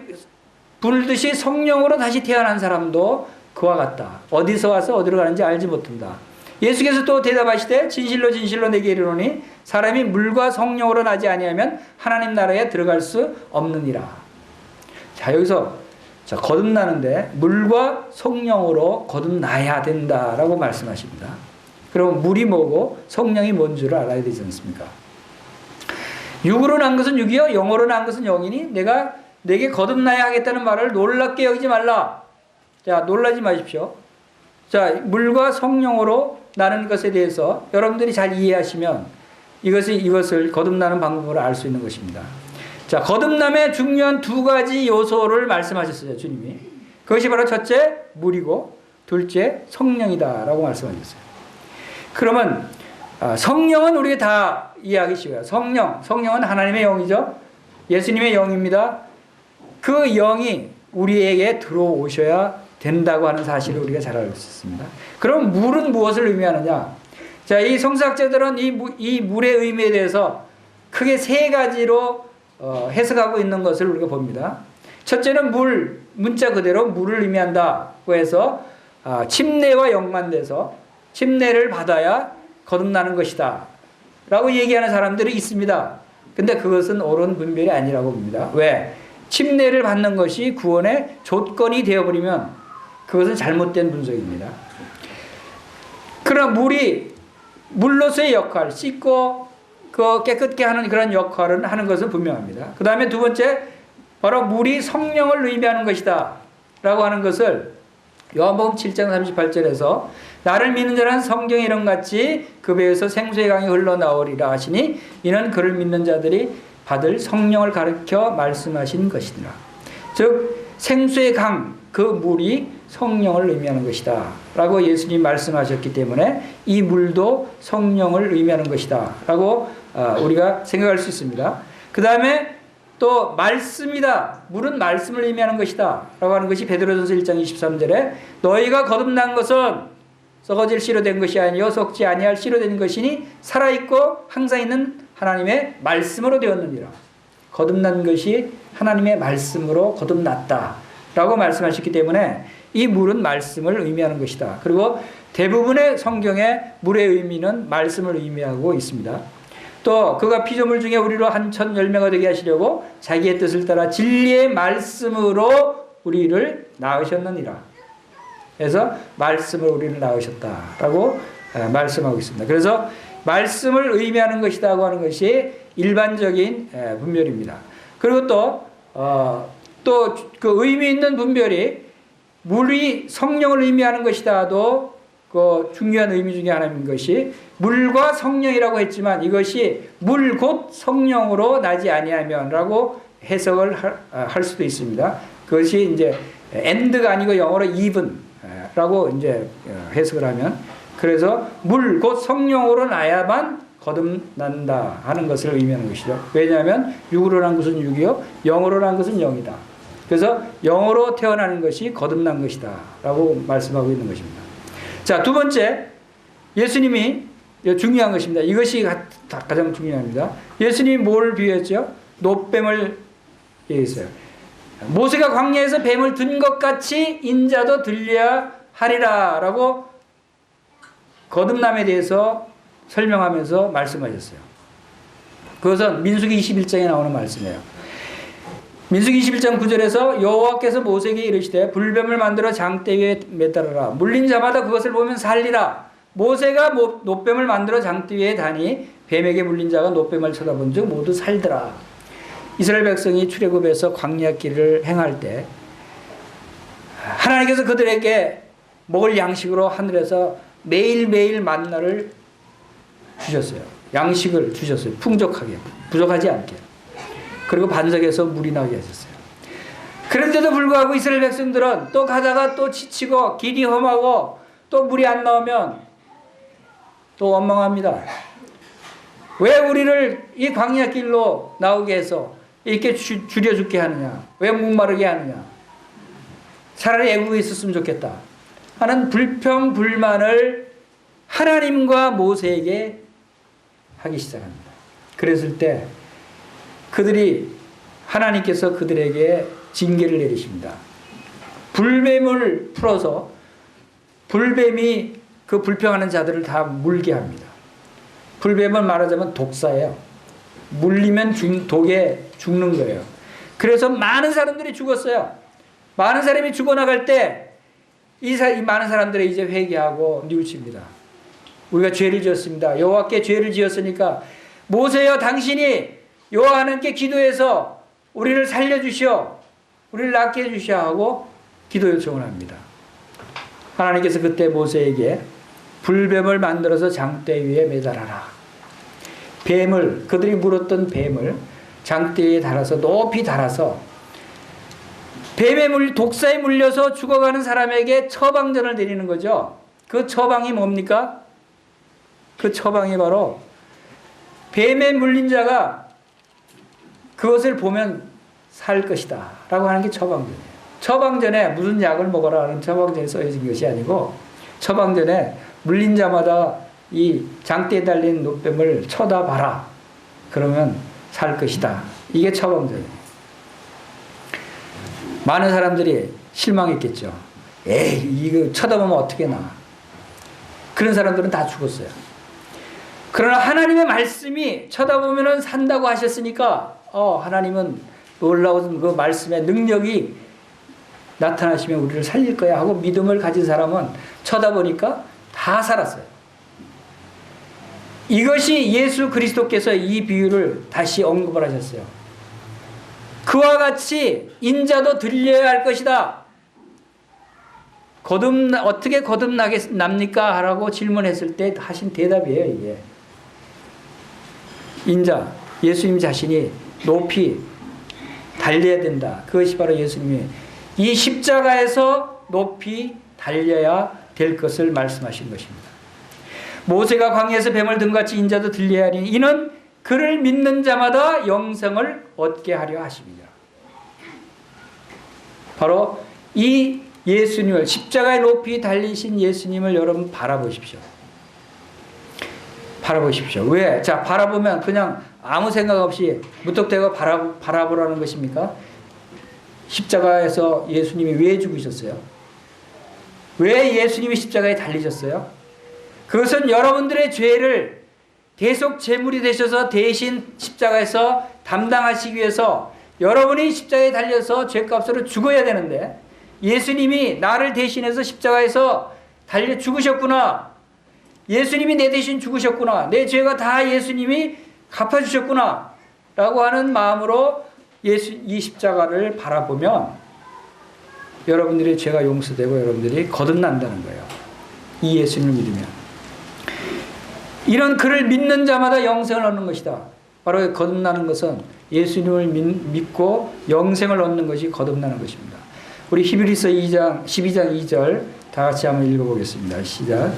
불듯이 성령으로 다시 태어난 사람도 그와 같다. 어디서 와서 어디로 가는지 알지 못한다. 예수께서 또 대답하시되 진실로 진실로 내게 이르노니 사람이 물과 성령으로 나지 아니하면 하나님 나라에 들어갈 수 없느니라. 자, 여기서 자, 거듭나는데 물과 성령으로 거듭나야 된다라고 말씀하십니다. 그럼 물이 뭐고 성령이 뭔 줄 알아야 되지 않습니까? 육으로 난 것은 육이요 영으로 난 것은 영이니 내가 내게 거듭나야 하겠다는 말을 놀랍게 여기지 말라. 자, 놀라지 마십시오. 자, 물과 성령으로 나는 것에 대해서 여러분들이 잘 이해하시면 이것을 거듭나는 방법을 알 수 있는 것입니다. 자, 거듭남의 중요한 두 가지 요소를 말씀하셨어요, 주님이. 그것이 바로 첫째, 물이고 둘째, 성령이다라고 말씀하셨어요. 그러면 성령은 우리가 다 이해하기 쉬워요. 성령은 하나님의 영이죠. 예수님의 영입니다. 그 영이 우리에게 들어오셔야 된다고 하는 사실을 우리가 잘 알고 있습니다. 그럼 물은 무엇을 의미하느냐? 자, 이 성서학자들은 이 물의 의미에 대해서 크게 세 가지로 해석하고 있는 것을 우리가 봅니다. 첫째는 문자 그대로 물을 의미한다고 해서 침례와 연관돼서 침례를 받아야 거듭나는 것이다 라고 얘기하는 사람들이 있습니다. 근데 그것은 옳은 분별이 아니라고 봅니다. 왜? 침례를 받는 것이 구원의 조건이 되어버리면 그것은 잘못된 분석입니다. 그러나 물로서의 역할, 씻고 깨끗게 하는 그런 역할을 하는 것은 분명합니다. 그 다음에 두 번째, 바로 물이 성령을 의미하는 것이다 라고 하는 것을 요한복음 7장 38절에서 나를 믿는 자는 성경에 이름같이 그 배에서 생수의 강이 흘러나오리라 하시니 이는 그를 믿는 자들이 받을 성령을 가르쳐 말씀하신 것이니라. 즉 생수의 강, 그 물이 성령을 의미하는 것이다 라고 예수님이 말씀하셨기 때문에 이 물도 성령을 의미하는 것이다 라고 우리가 생각할 수 있습니다. 그 다음에 또 말씀이다. 물은 말씀을 의미하는 것이다 라고 하는 것이 베드로전서 1장 23절에 너희가 거듭난 것은 썩어질 씨로 된 것이 아니요 썩지 아니할 씨로 된 것이니 살아있고 항상 있는 하나님의 말씀으로 되었느니라. 거듭난 것이 하나님의 말씀으로 거듭났다 라고 말씀하셨기 때문에 이 물은 말씀을 의미하는 것이다. 그리고 대부분의 성경의 물의 의미는 말씀을 의미하고 있습니다. 또 그가 피조물 중에 우리로 한 천 열매가 되게 하시려고 자기의 뜻을 따라 진리의 말씀으로 우리를 낳으셨느니라. 그래서 말씀을 우리를 낳으셨다라고 말씀하고 있습니다. 그래서 말씀을 의미하는 것이라고 하는 것이 일반적인 분별입니다. 그리고 또 그 의미 있는 분별이 물이 성령을 의미하는 것이다도 그 중요한 의미 중에 하나인 것이 물과 성령이라고 했지만 이것이 물 곧 성령으로 나지 아니하면라고 해석을 할 수도 있습니다. 그것이 이제 and가 아니고 영어로 even라고 이제 해석을 하면 그래서 물 곧 성령으로 나야만 거듭난다 하는 것을 의미하는 것이죠. 왜냐하면 육으로 난 것은 육이요 영으로 난 것은 영이다. 그래서 영으로 태어나는 것이 거듭난 것이다 라고 말씀하고 있는 것입니다. 자, 두 번째, 예수님이 중요한 것입니다. 이것이 가장 중요합니다. 예수님이 뭘 비유했죠? 노뱀을 얘기했어요. 모세가 광야에서 뱀을 든 것 같이 인자도 들려야 하리라 라고 거듭남에 대해서 설명하면서 말씀하셨어요. 그것은 민수기 21장에 나오는 말씀이에요. 민수기 21장 9절에서 여호와께서 모세에게 이르시되 불뱀을 만들어 장대 위에 매달아라. 물린 자마다 그것을 보면 살리라. 모세가 놋뱀을 만들어 장대 위에 다니 뱀에게 물린 자가 놋뱀을 쳐다본 즉 모두 살더라. 이스라엘 백성이 출애굽에서 광야 길을 행할 때 하나님께서 그들에게 먹을 양식으로 하늘에서 매일매일 만나를 주셨어요. 양식을 주셨어요. 풍족하게, 부족하지 않게. 그리고 반석에서 물이 나게 하셨어요. 그런데도 불구하고 이스라엘 백성들은 또 가다가 또 지치고 길이 험하고 또 물이 안 나오면 또 원망합니다. 왜 우리를 이 광야 길로 나오게 해서 이렇게 줄여 죽게 하느냐? 왜 목마르게 하느냐? 차라리 애국에 있었으면 좋겠다 하는 불평 불만을 하나님과 모세에게 하기 시작합니다. 그랬을 때 그들이 하나님께서 그들에게 징계를 내리십니다. 불뱀을 풀어서 불뱀이 그 불평하는 자들을 다 물게 합니다. 불뱀은 말하자면 독사예요. 물리면 독에 죽는 거예요. 그래서 많은 사람들이 죽었어요. 많은 사람이 죽어나갈 때 이 많은 사람들이 이제 회개하고 뉘우칩니다. 우리가 죄를 지었습니다. 여호와께 죄를 지었으니까 모세여 당신이 여호와 하나님께 기도해서 우리를 살려주시오. 우리를 낫게 해주시오 하고 기도 요청을 합니다. 하나님께서 그때 모세에게 불뱀을 만들어서 장대 위에 매달아라. 뱀을 그들이 물었던 뱀을 장대 위에 달아서 높이 달아서 뱀에 독사에 물려서 죽어가는 사람에게 처방전을 내리는 거죠. 그 처방이 뭡니까? 그 처방이 바로 뱀에 물린 자가 그것을 보면 살 것이다 라고 하는 게 처방전이에요. 처방전에 무슨 약을 먹어라 하는 처방전에 써있는 것이 아니고 처방전에 물린 자마다 이 장대에 달린 놋뱀을 쳐다봐라. 그러면 살 것이다. 이게 처방전이에요. 많은 사람들이 실망했겠죠. 에이, 이거 쳐다보면 어떻게 나. 그런 사람들은 다 죽었어요. 그러나 하나님의 말씀이 쳐다보면 산다고 하셨으니까 하나님은 놀라운 그 말씀의 능력이 나타나시면 우리를 살릴 거야 하고 믿음을 가진 사람은 쳐다보니까 다 살았어요. 이것이 예수 그리스도께서 이 비유를 다시 언급을 하셨어요. 그와 같이 인자도 들려야 할 것이다. 어떻게 거듭납니까? 라고 질문했을 때 하신 대답이에요, 이게. 인자, 예수님 자신이 높이 달려야 된다. 그것이 바로 예수님이 이 십자가에서 높이 달려야 될 것을 말씀하신 것입니다. 모세가 광야에서 뱀을 등같이 인자도 들려야 하니 이는 그를 믿는 자마다 영생을 얻게 하려 하십니다. 바로 이 예수님을 십자가에 높이 달리신 예수님을 여러분 바라보십시오. 바라보십시오. 왜? 자, 바라보면 그냥 아무 생각 없이 무턱대고 바라보라는 것입니까? 십자가에서 예수님이 왜 죽으셨어요? 왜 예수님이 십자가에 달리셨어요? 그것은 여러분들의 죄를 대속 제물이 되셔서 대신 십자가에서 담당하시기 위해서 여러분이 십자가에 달려서 죄값으로 죽어야 되는데 예수님이 나를 대신해서 십자가에서 달려 죽으셨구나. 예수님이 내 대신 죽으셨구나. 내 죄가 다 예수님이 갚아주셨구나. 라고 하는 마음으로 이 십자가를 바라보면 여러분들의 죄가 용서되고 여러분들이 거듭난다는 거예요. 이 예수님을 믿으면. 이런 그를 믿는 자마다 영생을 얻는 것이다. 바로 거듭나는 것은 예수님을 믿고 영생을 얻는 것이 거듭나는 것입니다. 우리 히브리서 12장 2절 다 같이 한번 읽어보겠습니다. 시작.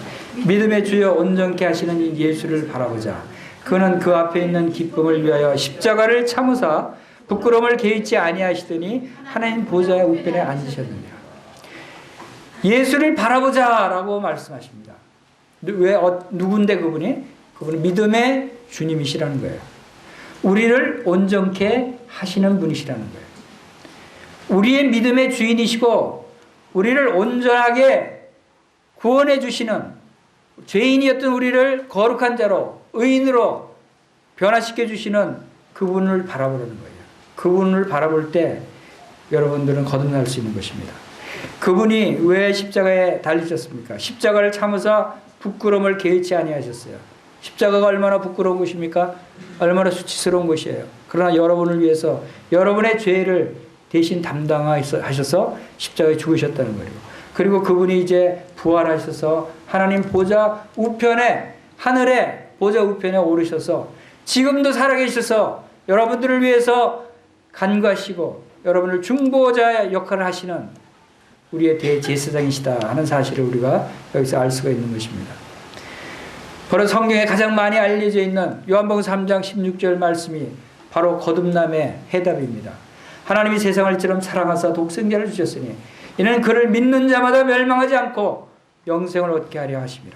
믿음의 주여 온전케 하시는 이 예수를 바라보자. 그는 그 앞에 있는 기쁨을 위하여 십자가를 참으사 부끄러움을 개의치 아니하시더니 하나님 보좌의 우편에 앉으셨느니라. 예수를 바라보자라고 말씀하십니다. 왜 누군데 그분이? 그분은 믿음의 주님이시라는 거예요. 우리를 온전케 하시는 분이시라는 거예요. 우리의 믿음의 주인이시고 우리를 온전하게 구원해 주시는, 죄인이었던 우리를 거룩한 자로 의인으로 변화시켜 주시는 그분을 바라보는 거예요. 그분을 바라볼 때 여러분들은 거듭날 수 있는 것입니다. 그분이 왜 십자가에 달리셨습니까? 십자가를 참으사 부끄러움을 개의치 아니하셨어요. 십자가가 얼마나 부끄러운 것입니까? 얼마나 수치스러운 것이에요. 그러나 여러분을 위해서 여러분의 죄를 대신 담당하셔서 십자가에 죽으셨다는 거예요. 그리고 그분이 이제 부활하셔서 하나님 보좌 우편에, 하늘의 보좌 우편에 오르셔서 지금도 살아계셔서 여러분들을 위해서 간구하시고 여러분을 중보자 역할을 하시는 우리의 대제사장이시다 하는 사실을 우리가 여기서 알 수가 있는 것입니다. 바로 성경에 가장 많이 알려져 있는 요한복음 3장 16절 말씀이 바로 거듭남의 해답입니다. 하나님이 세상을 이처럼 사랑하사 독생자를 주셨으니 이는 그를 믿는 자마다 멸망하지 않고 영생을 얻게 하려 하심이라.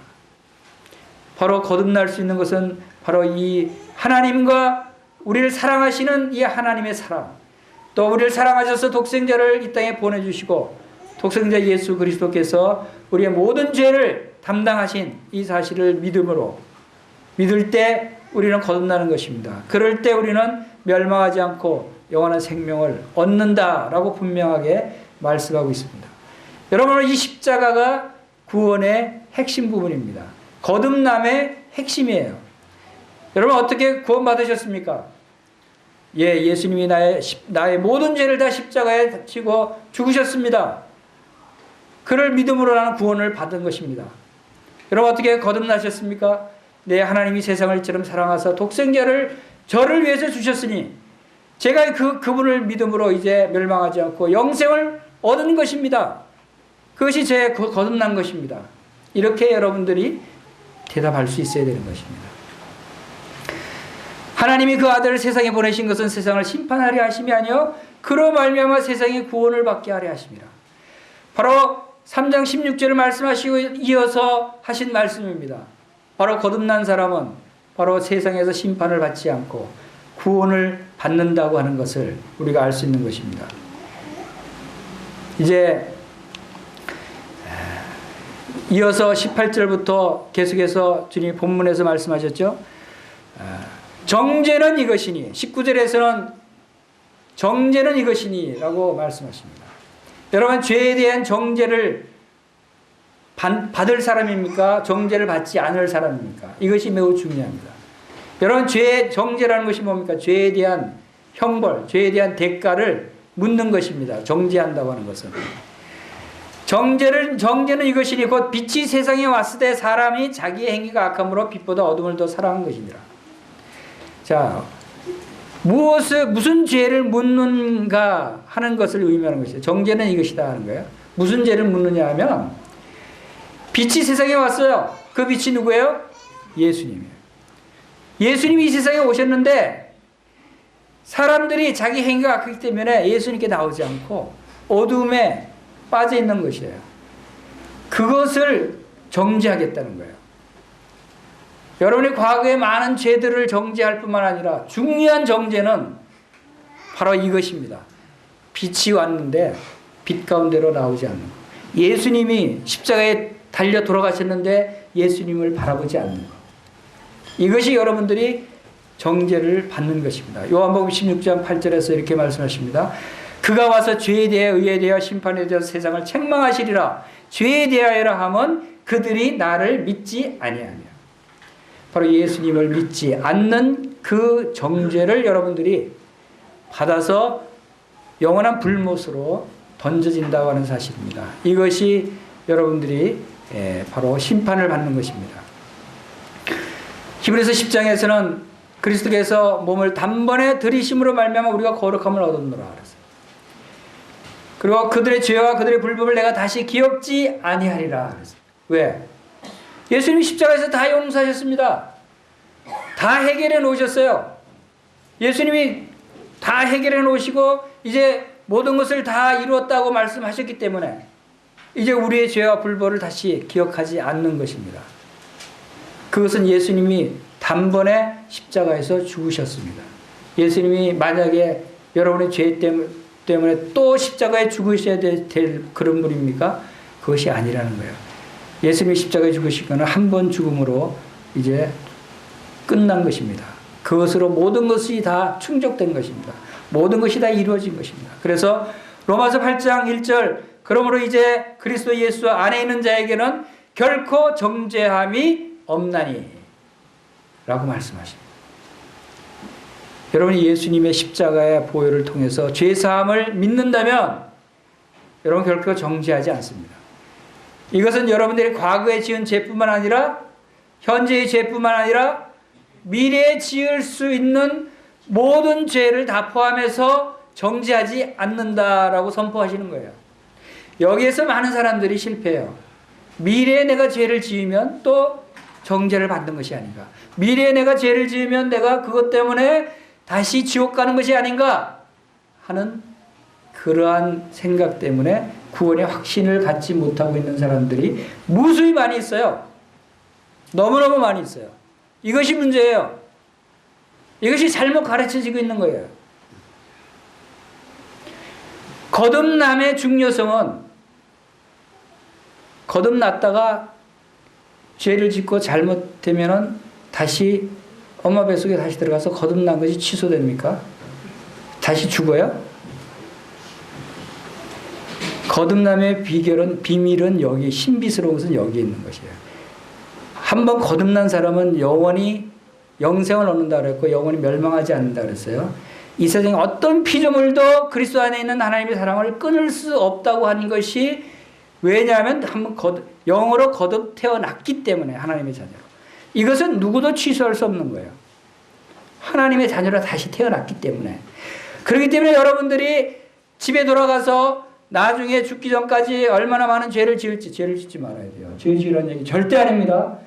바로 거듭날 수 있는 것은 바로 이 하나님과 우리를 사랑하시는 이 하나님의 사랑, 또 우리를 사랑하셔서 독생자를 이 땅에 보내주시고 독생자 예수 그리스도께서 우리의 모든 죄를 담당하신 이 사실을 믿음으로 믿을 때 우리는 거듭나는 것입니다. 그럴 때 우리는 멸망하지 않고 영원한 생명을 얻는다라고 분명하게 말씀하고 있습니다. 여러분, 이 십자가가 구원의 핵심 부분입니다. 거듭남의 핵심이에요. 여러분, 어떻게 구원받으셨습니까? 예수님이 나의 모든 죄를 다 십자가에 치고 죽으셨습니다. 그를 믿음으로 나는 구원을 받은 것입니다. 여러분, 어떻게 거듭나셨습니까? 네, 하나님이 세상을 이처럼 사랑하사 독생자를 저를 위해서 주셨으니 제가 그분을 믿음으로 이제 멸망하지 않고 영생을 얻은 것입니다. 그것이 제 거듭난 것입니다. 이렇게 여러분들이 대답할 수 있어야 되는 것입니다. 하나님이 그 아들을 세상에 보내신 것은 세상을 심판하려 하심이 아니요 그로 말미암아 세상에 구원을 받게 하려 하심이라. 바로 3장 16절을 말씀하시고 이어서 하신 말씀입니다. 바로 거듭난 사람은 바로 세상에서 심판을 받지 않고 구원을 받는다고 하는 것을 우리가 알 수 있는 것입니다. 이제 이어서 18절부터 계속해서 주님이 본문에서 말씀하셨죠. 정죄는 이것이니, 19절에서는 정죄는 이것이니 라고 말씀하십니다. 여러분, 죄에 대한 정죄를 받을 사람입니까? 정죄를 받지 않을 사람입니까? 이것이 매우 중요합니다. 여러분, 죄의 정죄라는 것이 뭡니까? 죄에 대한 형벌, 죄에 대한 대가를 묻는 것입니다. 정죄한다고 하는 것은. 정죄는 이것이니 곧 빛이 세상에 왔을 때 사람이 자기의 행위가 악함으로 빛보다 어둠을 더 사랑한 것이니라. 자, 무슨 죄를 묻는가 하는 것을 의미하는 것이죠. 정죄는 이것이다 하는 거예요. 무슨 죄를 묻느냐 하면 빛이 세상에 왔어요. 그 빛이 누구예요? 예수님이에요. 예수님이 이 세상에 오셨는데 사람들이 자기 행위가 악하기 때문에 예수님께 나오지 않고 어둠에 빠져 있는 것이에요. 그것을 정죄하겠다는 거예요. 여러분이 과거에 많은 죄들을 정죄할 뿐만 아니라 중요한 정죄는 바로 이것입니다. 빛이 왔는데 빛 가운데로 나오지 않는 것. 예수님이 십자가에 달려 돌아가셨는데 예수님을 바라보지 않는 것. 이것이 여러분들이 정죄를 받는 것입니다. 요한복음 16장 8절에서 이렇게 말씀하십니다. 그가 와서 죄에 대해 의에 대하여 심판에 대해서 세상을 책망하시리라. 죄에 대하여라 함은 그들이 나를 믿지 아니하며. 바로 예수님을 믿지 않는 그 정죄를 여러분들이 받아서 영원한 불못으로 던져진다고 하는 사실입니다. 이것이 여러분들이 바로 심판을 받는 것입니다. 히브리서 10장에서는 그리스도께서 몸을 단번에 들이심으로 말미암아 우리가 거룩함을 얻었노라 그랬어요. 그리고 그들의 죄와 그들의 불법을 내가 다시 기억지 아니하리라 그랬어요. 왜? 예수님이 십자가에서 다 용서하셨습니다. 다 해결해 놓으셨어요. 예수님이 다 해결해 놓으시고 이제 모든 것을 다 이루었다고 말씀하셨기 때문에 이제 우리의 죄와 불법을 다시 기억하지 않는 것입니다. 그것은 예수님이 단번에 십자가에서 죽으셨습니다. 예수님이 만약에 여러분의 죄 때문에 또 십자가에 죽으셔야 될 그런 분입니까? 그것이 아니라는 거예요. 예수님이 십자가에 죽으신 것은 한 번 죽음으로 이제 끝난 것입니다. 그것으로 모든 것이 다 충족된 것입니다. 모든 것이 다 이루어진 것입니다. 그래서 로마서 8장 1절 그러므로 이제 그리스도 예수 안에 있는 자에게는 결코 정죄함이 없나니 라고 말씀하십니다. 여러분이 예수님의 십자가의 보혈을 통해서 죄사함을 믿는다면 여러분 결코 정죄하지 않습니다. 이것은 여러분들이 과거에 지은 죄뿐만 아니라 현재의 죄뿐만 아니라 미래에 지을 수 있는 모든 죄를 다 포함해서 정죄하지 않는다라고 선포하시는 거예요. 여기에서 많은 사람들이 실패해요. 미래에 내가 죄를 지으면 또 정죄를 받는 것이 아닌가. 미래에 내가 죄를 지으면 내가 그것 때문에 다시 지옥 가는 것이 아닌가 하는 그러한 생각 때문에 구원의 확신을 갖지 못하고 있는 사람들이 무수히 많이 있어요. 너무너무 많이 있어요. 이것이 문제예요. 이것이 잘못 가르쳐지고 있는 거예요. 거듭남의 중요성은 거듭났다가 죄를 짓고 잘못되면 다시 엄마 뱃속에 다시 들어가서 거듭난 것이 취소됩니까? 다시 죽어요? 거듭남의 비밀은 여기, 신비스러운 것은 여기에 있는 것이에요. 한번 거듭난 사람은 영원히 영생을 얻는다 그랬고 영원히 멸망하지 않는다 그랬어요. 이 세상에 어떤 피조물도 그리스도 안에 있는 하나님의 사랑을 끊을 수 없다고 하는 것이 왜냐하면 한번 영으로 거듭 태어났기 때문에 하나님의 자녀로. 이것은 누구도 취소할 수 없는 거예요. 하나님의 자녀로 다시 태어났기 때문에. 그렇기 때문에 여러분들이 집에 돌아가서 나중에 죽기 전까지 얼마나 많은 죄를 지을지 죄를 짓지 말아야 돼요. 죄 지으라는 얘기 절대 아닙니다.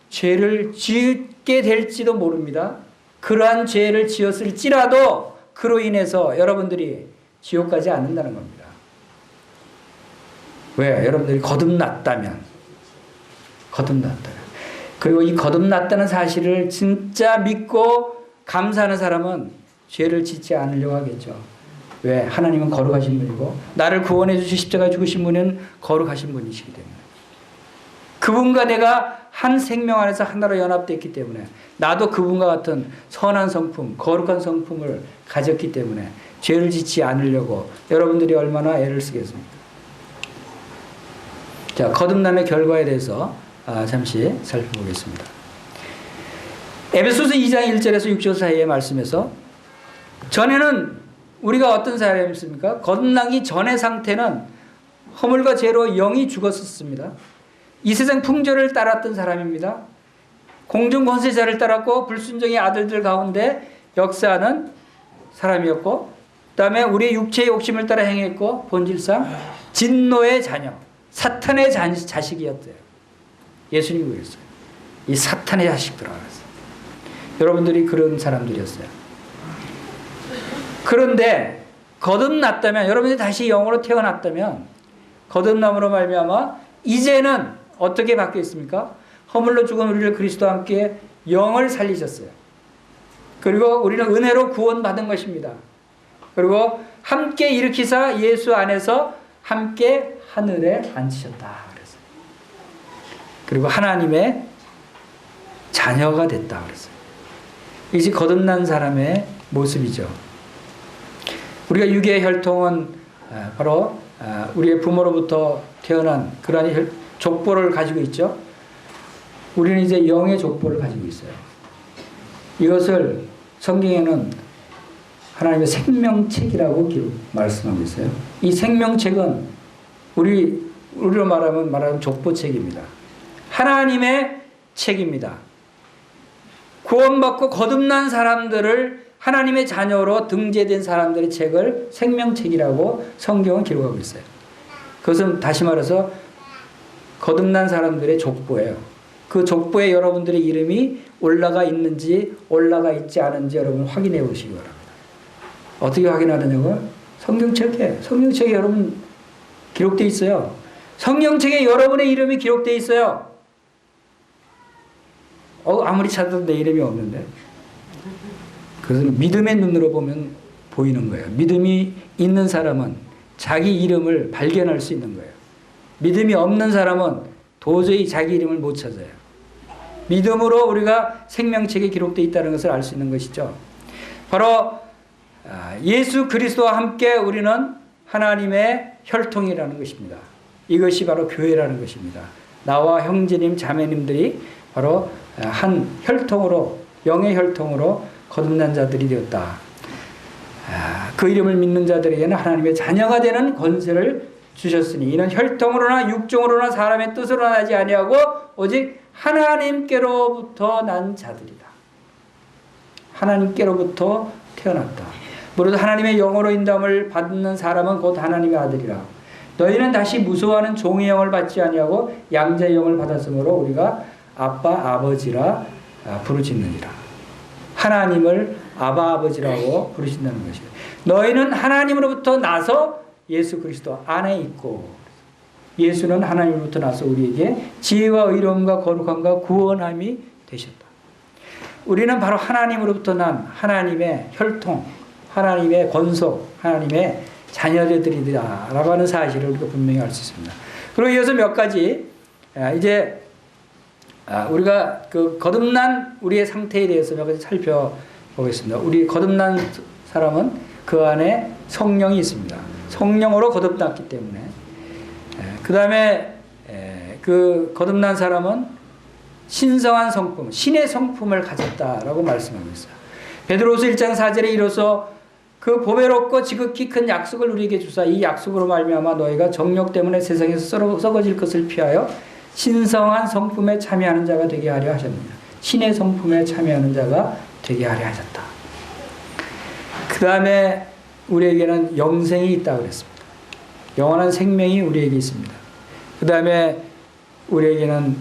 죄를 짓게 될지도 모릅니다. 그러한 죄를 지었을지라도 그로 인해서 여러분들이 지옥 가지 않는다는 겁니다. 왜? 여러분들이 거듭났다면. 그리고 이 거듭났다는 사실을 진짜 믿고 감사하는 사람은 죄를 짓지 않으려고 하겠죠. 왜? 하나님은 거룩하신 분이고 나를 구원해 주시 십자가에 죽으신 분은 거룩하신 분이시기 때문에. 그분과 내가 한 생명 안에서 하나로 연합되어 있기 때문에 나도 그분과 같은 선한 성품, 거룩한 성품을 가졌기 때문에 죄를 짓지 않으려고 여러분들이 얼마나 애를 쓰겠습니까? 자, 거듭남의 결과에 대해서 잠시 살펴보겠습니다. 에베소서 2장 1절에서 6절 사이의 말씀에서 전에는 우리가 어떤 사람이었습니까? 거듭나기 전의 상태는 허물과 죄로 영이 죽었었습니다. 이 세상 풍조를 따랐던 사람입니다. 공중 권세자를 따랐고 불순종의 아들들 가운데 역사하는 사람이었고 그 다음에 우리의 육체의 욕심을 따라 행했고 본질상 진노의 자녀, 사탄의 자식이었대요. 예수님이 그랬어요. 이 사탄의 자식들아 그랬어요. 여러분들이 그런 사람들이었어요. 그런데 거듭났다면 여러분들이 다시 영으로 태어났다면 거듭남으로 말미암아 이제는 어떻게 바뀌어 있습니까? 허물로 죽은 우리를 그리스도와 함께 영을 살리셨어요. 그리고 우리는 은혜로 구원받은 것입니다. 그리고 함께 일으키사 예수 안에서 함께 하늘에 앉히셨다 그랬어요. 그리고 하나님의 자녀가 됐다 그랬어요. 이제 거듭난 사람의 모습이죠. 우리가 육의 혈통은 바로 우리의 부모로부터 태어난 그러한 족보를 가지고 있죠. 우리는 이제 영의 족보를 가지고 있어요. 이것을 성경에는 하나님의 생명책이라고 말씀하고 있어요. 이 생명책은 우리로 말하면 족보책입니다. 하나님의 책입니다. 구원받고 거듭난 사람들을 하나님의 자녀로 등재된 사람들의 책을 생명책이라고 성경은 기록하고 있어요. 그것은 다시 말해서 거듭난 사람들의 족보예요. 그 족보에 여러분들의 이름이 올라가 있는지 올라가 있지 않은지 여러분 확인해 보시기 바랍니다. 어떻게 확인하느냐고요? 성경책에 여러분 기록되어 있어요. 성경책에 여러분의 이름이 기록되어 있어요. 아무리 찾아도 내 이름이 없는데. 그것은 믿음의 눈으로 보면 보이는 거예요. 믿음이 있는 사람은 자기 이름을 발견할 수 있는 거예요. 믿음이 없는 사람은 도저히 자기 이름을 못 찾아요. 믿음으로 우리가 생명책에 기록되어 있다는 것을 알 수 있는 것이죠. 바로 예수 그리스도와 함께 우리는 하나님의 혈통이라는 것입니다. 이것이 바로 교회라는 것입니다. 나와 형제님 자매님들이 바로 한 혈통으로, 영의 혈통으로 거듭난 자들이 되었다. 그 이름을 믿는 자들에게는 하나님의 자녀가 되는 권세를 주셨으니 이는 혈통으로나 육종으로나 사람의 뜻으로 나지 아니하고 오직 하나님께로부터 난 자들이다. 하나님께로부터 태어났다. 무릇 하나님의 영으로 인도함을 받는 사람은 곧 하나님의 아들이라. 너희는 다시 무서워하는 종의 영을 받지 아니하고 양자의 영을 받았으므로 우리가 아빠 아버지라 부르짖느니라. 하나님을 아바 아버지라고 부르신다는 것이에요. 너희는 하나님으로부터 나서 예수 그리스도 안에 있고, 예수는 하나님으로부터 나서 우리에게 지혜와 의로움과 거룩함과 구원함이 되셨다. 우리는 바로 하나님으로부터 난 하나님의 혈통, 하나님의 권속, 하나님의 자녀들이다라고 하는 사실을 우리가 분명히 알 수 있습니다. 그리고 이어서 몇 가지 이제 우리가 그 거듭난 우리의 상태에 대해서 몇 가지 살펴보겠습니다. 우리 거듭난 사람은 그 안에 성령이 있습니다. 성령으로 거듭났기 때문에. 그 다음에 그 거듭난 사람은 신성한 성품, 신의 성품을 가졌다라고 말씀하고 있어요. 베드로서 1장 4절에 이로써 그 보배롭고 지극히 큰 약속을 우리에게 주사 이 약속으로 말미암아 너희가 정욕 때문에 세상에서 썩어질 것을 피하여 신성한 성품에 참여하는 자가 되게 하려 하셨느니라. 신의 성품에 참여하는 자가 되게 하려 하셨다. 그 다음에 우리에게는 영생이 있다고 그랬습니다. 영원한 생명이 우리에게 있습니다. 그 다음에 우리에게는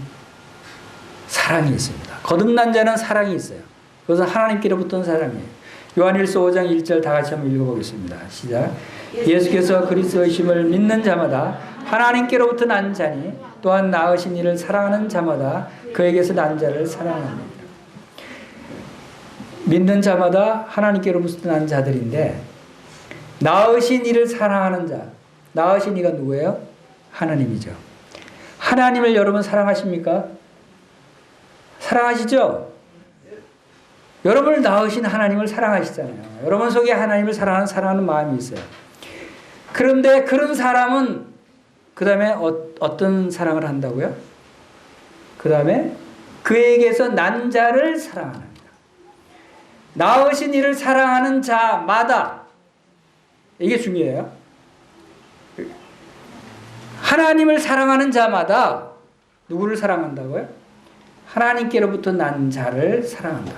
사랑이 있습니다. 거듭난 자는 사랑이 있어요. 그것은 하나님께로부터 사랑이에요. 요한일서 5장 1절 다 같이 한번 읽어보겠습니다. 시작. 예수께서 그리스도이심을 믿는 자마다 하나님께로부터 난 자니 또한 낳으신 이를 사랑하는 자마다 그에게서 난 자를 사랑합니다. 믿는 자마다 하나님께로부터 난 자들인데 낳으신 이를 사랑하는 자, 낳으신 이가 누구예요? 하나님이죠. 하나님을 여러분 사랑하십니까? 사랑하시죠? 여러분을 낳으신 하나님을 사랑하시잖아요. 여러분 속에 하나님을 사랑하는 마음이 있어요. 그런데 그런 사람은 그 다음에 어떤 사랑을 한다고요? 그 다음에 그에게서 난 자를 사랑하는 자. 낳으신 이를 사랑하는 자마다, 이게 중요해요. 하나님을 사랑하는 자마다 누구를 사랑한다고요? 하나님께로부터 난 자를 사랑한다.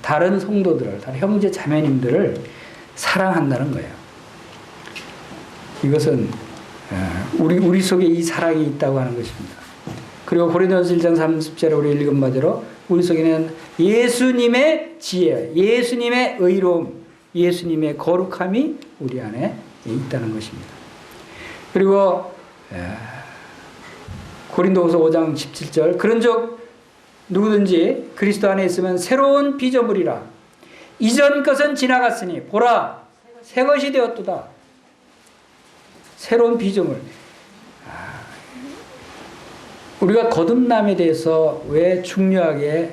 다른 성도들을, 다른 형제 자매님들을 사랑한다는 거예요. 이것은 우리 속에 이 사랑이 있다고 하는 것입니다. 그리고 고린도전서 1장 30절에 우리 읽은 바대로 우리 속에는 예수님의 지혜, 예수님의 의로움, 예수님의 거룩함이 우리 안에 있다는 것입니다. 그리고 고린도후서 5장 17절 그런즉 누구든지 그리스도 안에 있으면 새로운 피조물이라. 이전 것은 지나갔으니 보라 새 것이 되었도다. 새로운 피조물. 우리가 거듭남에 대해서 왜 중요하게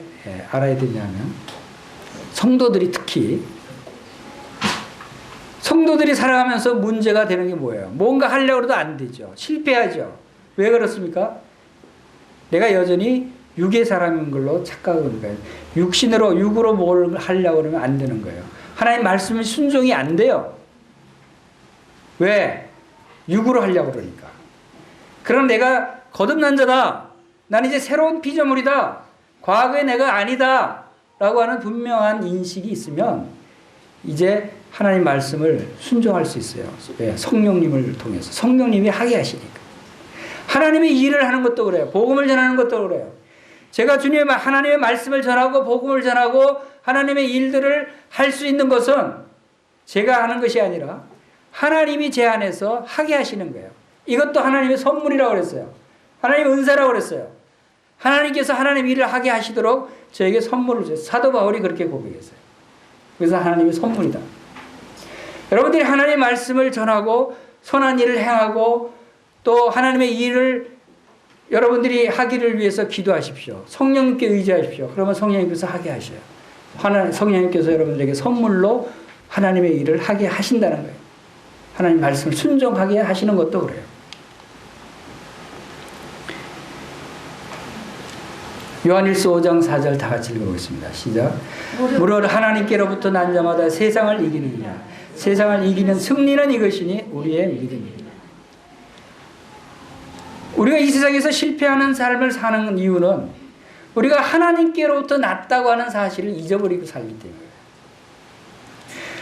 알아야 되냐면 성도들이 특히 성도들이 살아가면서 문제가 되는 게 뭐예요? 뭔가 하려고 해도 안 되죠. 실패하죠. 왜 그렇습니까? 내가 여전히 육의 사람인 걸로 착각하는 거예요. 육으로 뭘 하려고 그러면 안 되는 거예요. 하나님 말씀은 순종이 안 돼요. 왜? 육으로 하려고 그러니까. 그럼 내가 거듭난 자다. 난 이제 새로운 피조물이다. 과거의 내가 아니다. 라고 하는 분명한 인식이 있으면 이제 하나님 말씀을 순종할 수 있어요. 왜? 성령님을 통해서. 성령님이 하게 하시니까. 하나님의 일을 하는 것도 그래요. 복음을 전하는 것도 그래요. 제가 주님의 하나님의 말씀을 전하고 복음을 전하고 하나님의 일들을 할 수 있는 것은 제가 하는 것이 아니라 하나님이 제 안에서 하게 하시는 거예요. 이것도 하나님의 선물이라고 그랬어요. 하나님의 은사라고 그랬어요. 하나님께서 하나님의 일을 하게 하시도록 저에게 선물을 주셨어요. 사도 바울이 그렇게 고백했어요. 그래서 하나님의 선물이다. 여러분들이 하나님의 말씀을 전하고 선한 일을 행하고 또 하나님의 일을 여러분들이 하기를 위해서 기도하십시오. 성령님께 의지하십시오. 그러면 성령님께서 하게 하셔요. 성령님께서 여러분들에게 선물로 하나님의 일을 하게 하신다는 거예요. 하나님 말씀을 순종하게 하시는 것도 그래요. 요한일서 5장 4절 다 같이 읽어보겠습니다. 시작. 무릇 하나님께로부터 난 자마다 세상을 이기느냐. 세상을 이기는 승리는 이것이니 우리의 믿음이니라. 우리가 이 세상에서 실패하는 삶을 사는 이유는 우리가 하나님께로부터 났다고 하는 사실을 잊어버리고 살기 때문이에요.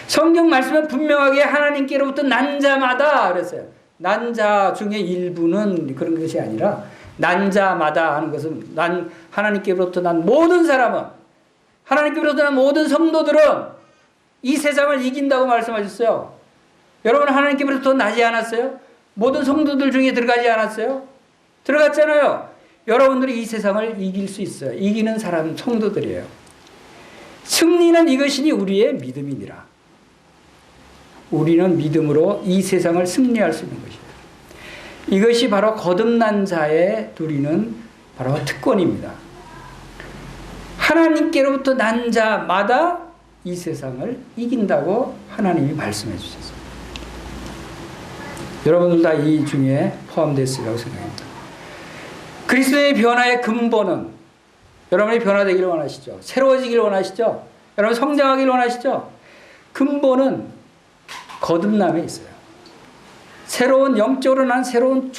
성경 말씀은 분명하게 하나님께로부터 난 자마다 그랬어요. 난 자 중에 일부는 그런 것이 아니라 난 자마다 하는 것은 하나님께로부터 난 모든 사람은, 하나님께로부터 난 모든 성도들은 이 세상을 이긴다고 말씀하셨어요. 여러분 하나님께로부터 나지 않았어요? 모든 성도들 중에 들어가지 않았어요? 들어갔잖아요. 여러분들이 이 세상을 이길 수 있어요. 이기는 사람 성도들이에요. 승리는 이것이니 우리의 믿음이니라. 우리는 믿음으로 이 세상을 승리할 수 있는 것이다. 이것이 바로 거듭난 자의 누리는 바로 특권입니다. 하나님께로부터 난 자마다 이 세상을 이긴다고 하나님이 말씀해 주셨습니다. 여러분들 다 이 중에 포함됐으리라고 생각합니다. 그리스도의 변화의 근본은, 여러분이 변화되기를 원하시죠? 새로워지기를 원하시죠? 여러분 성장하기를 원하시죠? 근본은 거듭남에 있어요. 새로운 영적으로 난 새로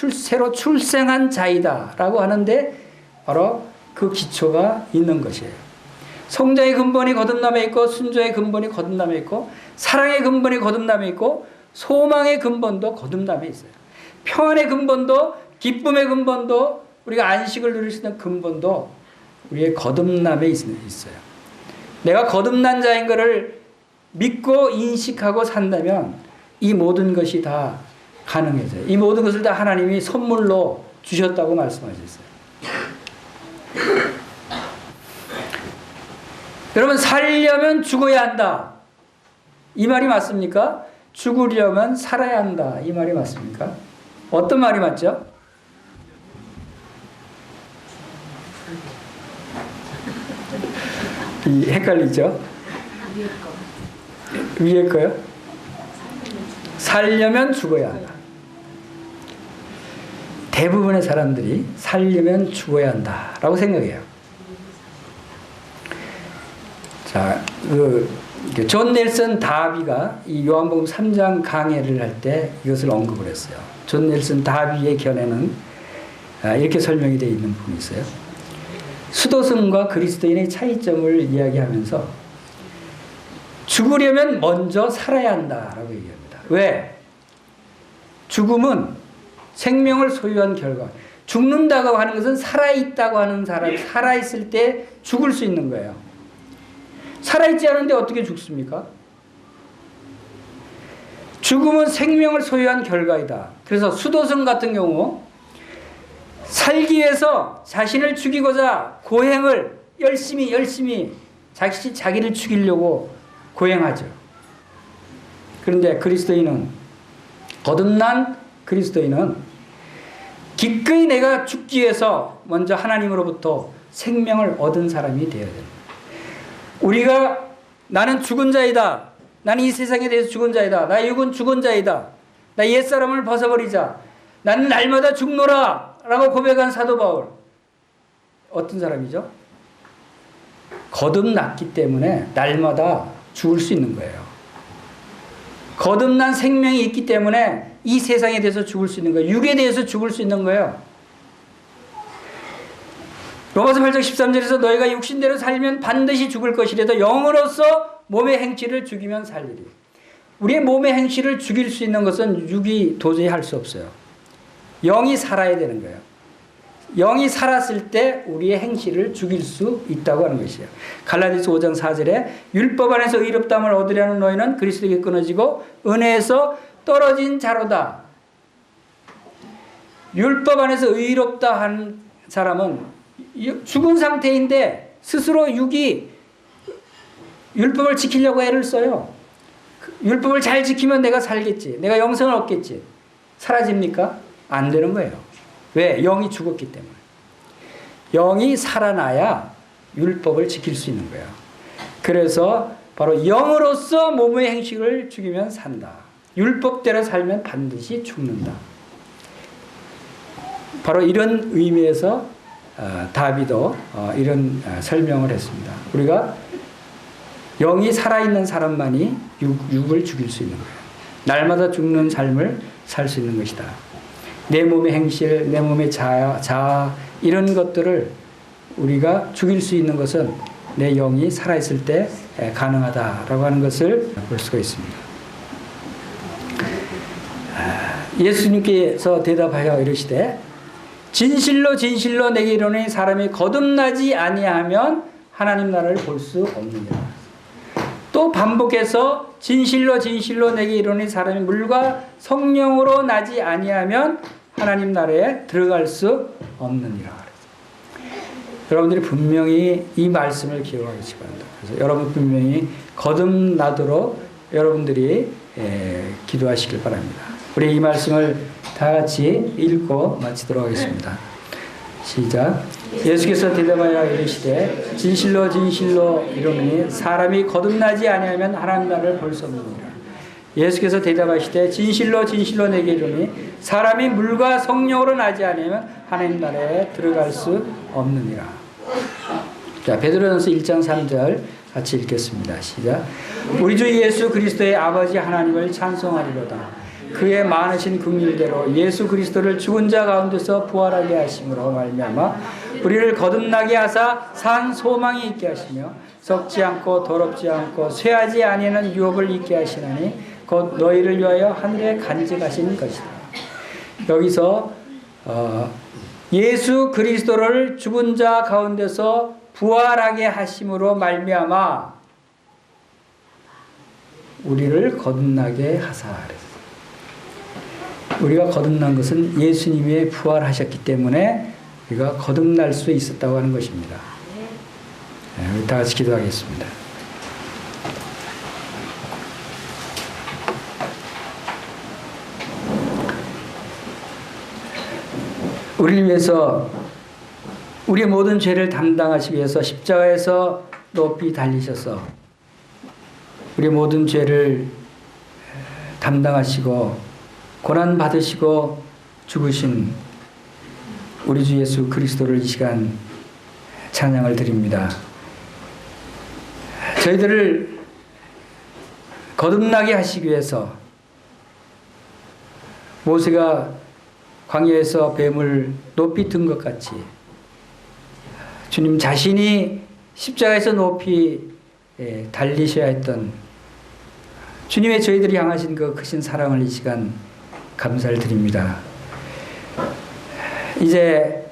출생한 자이다 라고 하는데 바로 그 기초가 있는 것이에요. 성장의 근본이 거듭남에 있고, 순조의 근본이 거듭남에 있고, 사랑의 근본이 거듭남에 있고, 소망의 근본도 거듭남에 있어요. 평안의 근본도, 기쁨의 근본도, 우리가 안식을 누릴 수 있는 근본도 우리의 거듭남에 있어요. 내가 거듭난 자인 것을 믿고 인식하고 산다면 이 모든 것이 다 가능해져요. 이 모든 것을 다 하나님이 선물로 주셨다고 말씀하셨어요. 여러분 살려면 죽어야 한다. 이 말이 맞습니까? 죽으려면 살아야 한다. 이 말이 맞습니까? 어떤 말이 맞죠? 헷갈리죠? 위에 거요? 살려면 죽어야 한다. 대부분의 사람들이 살려면 죽어야 한다라고 생각해요. 자, 존 넬슨 다비가 이 요한복음 3장 강해를 할 때 이것을 언급을 했어요. 존 넬슨 다비의 견해는 이렇게 설명이 되어 있는 부분이 있어요. 수도승과 그리스도인의 차이점을 이야기하면서 죽으려면 먼저 살아야 한다라고 얘기합니다. 왜? 죽음은 생명을 소유한 결과. 죽는다고 하는 것은 살아있다고 하는 사람, 살아있을 때 죽을 수 있는 거예요. 살아있지 않은데 어떻게 죽습니까? 죽음은 생명을 소유한 결과이다. 그래서 수도승 같은 경우 살기 위해서 자신을 죽이고자 고행을 열심히 자기를 죽이려고 고행하죠. 그런데 그리스도인은, 거듭난 그리스도인은 기꺼이 내가 죽기 위해서 먼저 하나님으로부터 생명을 얻은 사람이 되어야 됩니다. 우리가 나는 죽은 자이다. 나는 이 세상에 대해서 죽은 자이다. 나 육은 죽은 자이다. 나 옛사람을 벗어버리자. 나는 날마다 죽노라 라고 고백한 사도 바울. 어떤 사람이죠? 거듭났기 때문에 날마다 죽을 수 있는 거예요. 거듭난 생명이 있기 때문에 이 세상에 대해서 죽을 수 있는 거예요. 육에 대해서 죽을 수 있는 거예요. 로마서 8장 13절에서 너희가 육신대로 살면 반드시 죽을 것이라도 영으로서 몸의 행실을 죽이면 살리리. 우리의 몸의 행실을 죽일 수 있는 것은 육이 도저히 할 수 없어요. 영이 살아야 되는 거예요. 영이 살았을 때 우리의 행실을 죽일 수 있다고 하는 것이에요. 갈라디아서 5장 4절에 율법 안에서 의롭다함을 얻으려는 너희는 그리스도에게 끊어지고 은혜에서 떨어진 자로다. 율법 안에서 의롭다 한 사람은 죽은 상태인데 스스로 육이 율법을 지키려고 애를 써요. 율법을 잘 지키면 내가 살겠지. 내가 영생을 얻겠지. 사라집니까? 안 되는 거예요. 왜? 영이 죽었기 때문에. 영이 살아나야 율법을 지킬 수 있는 거예요. 그래서 바로 영으로서 몸의 행식을 죽이면 산다. 율법대로 살면 반드시 죽는다. 바로 이런 의미에서 다비도 이런 설명을 했습니다. 우리가 영이 살아있는 사람만이 육을 죽일 수 있는 거예요. 날마다 죽는 삶을 살 수 있는 것이다. 내 몸의 행실, 내 몸의 자아 이런 것들을 우리가 죽일 수 있는 것은 내 영이 살아있을 때 가능하다라고 하는 것을 볼 수가 있습니다. 예수님께서 대답하여 이르시되 진실로 진실로 내게 이르노니 사람이 거듭나지 아니하면 하나님 나라를 볼 수 없느니라. 또 반복해서 진실로 진실로 내게 이르노니 사람이 물과 성령으로 나지 아니하면 하나님 나라에 들어갈 수 없느니라. 여러분들이 분명히 이 말씀을 기억하시기 바랍니다. 그래서 여러분 분명히 거듭나도록 여러분들이 기도하시길 바랍니다. 우리 이 말씀을 다 같이 읽고 마치도록 하겠습니다. 시작. 예수께서 대답하여 이르시되 진실로 진실로 이르노니 사람이 거듭나지 아니하면 하나님 나라를 볼 수 없느니라. 예수께서 대답하시되 진실로 진실로 내게 이르노니 사람이 물과 성령으로 나지 아니하면 하나님 나라에 들어갈 수 없느니라. 자, 베드로전서 1장 3절 같이 읽겠습니다. 시작. 우리 주 예수 그리스도의 아버지 하나님을 찬송하리로다. 그의 많으신 긍휼대로 예수 그리스도를 죽은 자 가운데서 부활하게 하심으로 말미암아 우리를 거듭나게 하사 산 소망이 있게 하시며 썩지 않고 더럽지 않고 쇠하지 아니하는 유업을 있게 하시나니 곧 너희를 위하여 하늘에 간직하신 것이다. 여기서 예수 그리스도를 죽은 자 가운데서 부활하게 하심으로 말미암아 우리를 거듭나게 하사. 우리가 거듭난 것은 예수님이 부활하셨기 때문에 우리가 거듭날 수 있었다고 하는 것입니다. 우리 다 같이 기도하겠습니다. 우리를 위해서 우리의 모든 죄를 담당하시기 위해서 십자가에서 높이 달리셔서 우리의 모든 죄를 담당하시고 고난 받으시고 죽으신 우리 주 예수 그리스도를 이 시간 찬양을 드립니다. 저희들을 거듭나게 하시기 위해서 모세가 광야에서 뱀을 높이 든 것 같이 주님 자신이 십자가에서 높이 달리셔야 했던 주님의 저희들이 향하신 그 크신 사랑을 이 시간 감사를 드립니다. 이제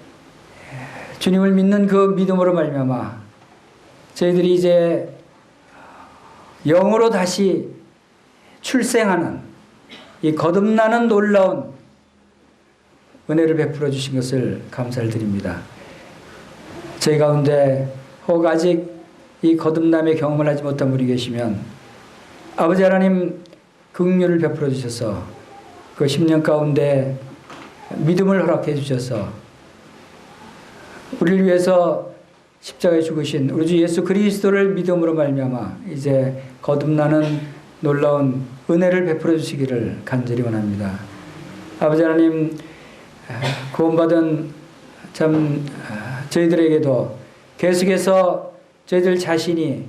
주님을 믿는 그 믿음으로 말미암아 저희들이 이제 영으로 다시 출생하는 이 거듭나는 놀라운 은혜를 베풀어 주신 것을 감사를 드립니다. 저희 가운데 혹 아직 이 거듭남의 경험을 하지 못한 분이 계시면 아버지 하나님 긍휼을 베풀어 주셔서 그 10년 가운데 믿음을 허락해 주셔서 우리를 위해서 십자가에 죽으신 우리 주 예수 그리스도를 믿음으로 말미암아 이제 거듭나는 놀라운 은혜를 베풀어 주시기를 간절히 원합니다. 아버지 하나님 구원받은 참 저희들에게도 계속해서 저희들 자신이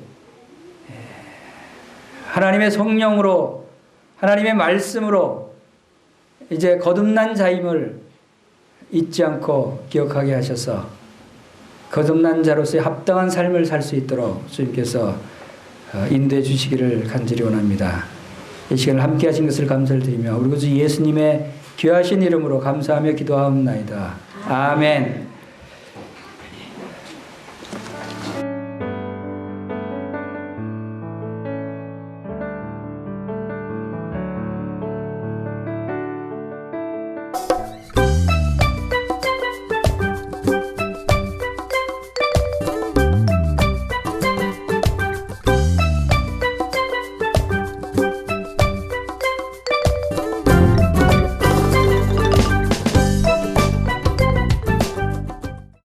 하나님의 성령으로 하나님의 말씀으로 이제 거듭난 자임을 잊지 않고 기억하게 하셔서 거듭난 자로서의 합당한 삶을 살 수 있도록 주님께서 인도해 주시기를 간절히 원합니다. 이 시간을 함께 하신 것을 감사를 드리며 우리 주 예수님의 귀하신 이름으로 감사하며 기도하옵나이다. 아멘.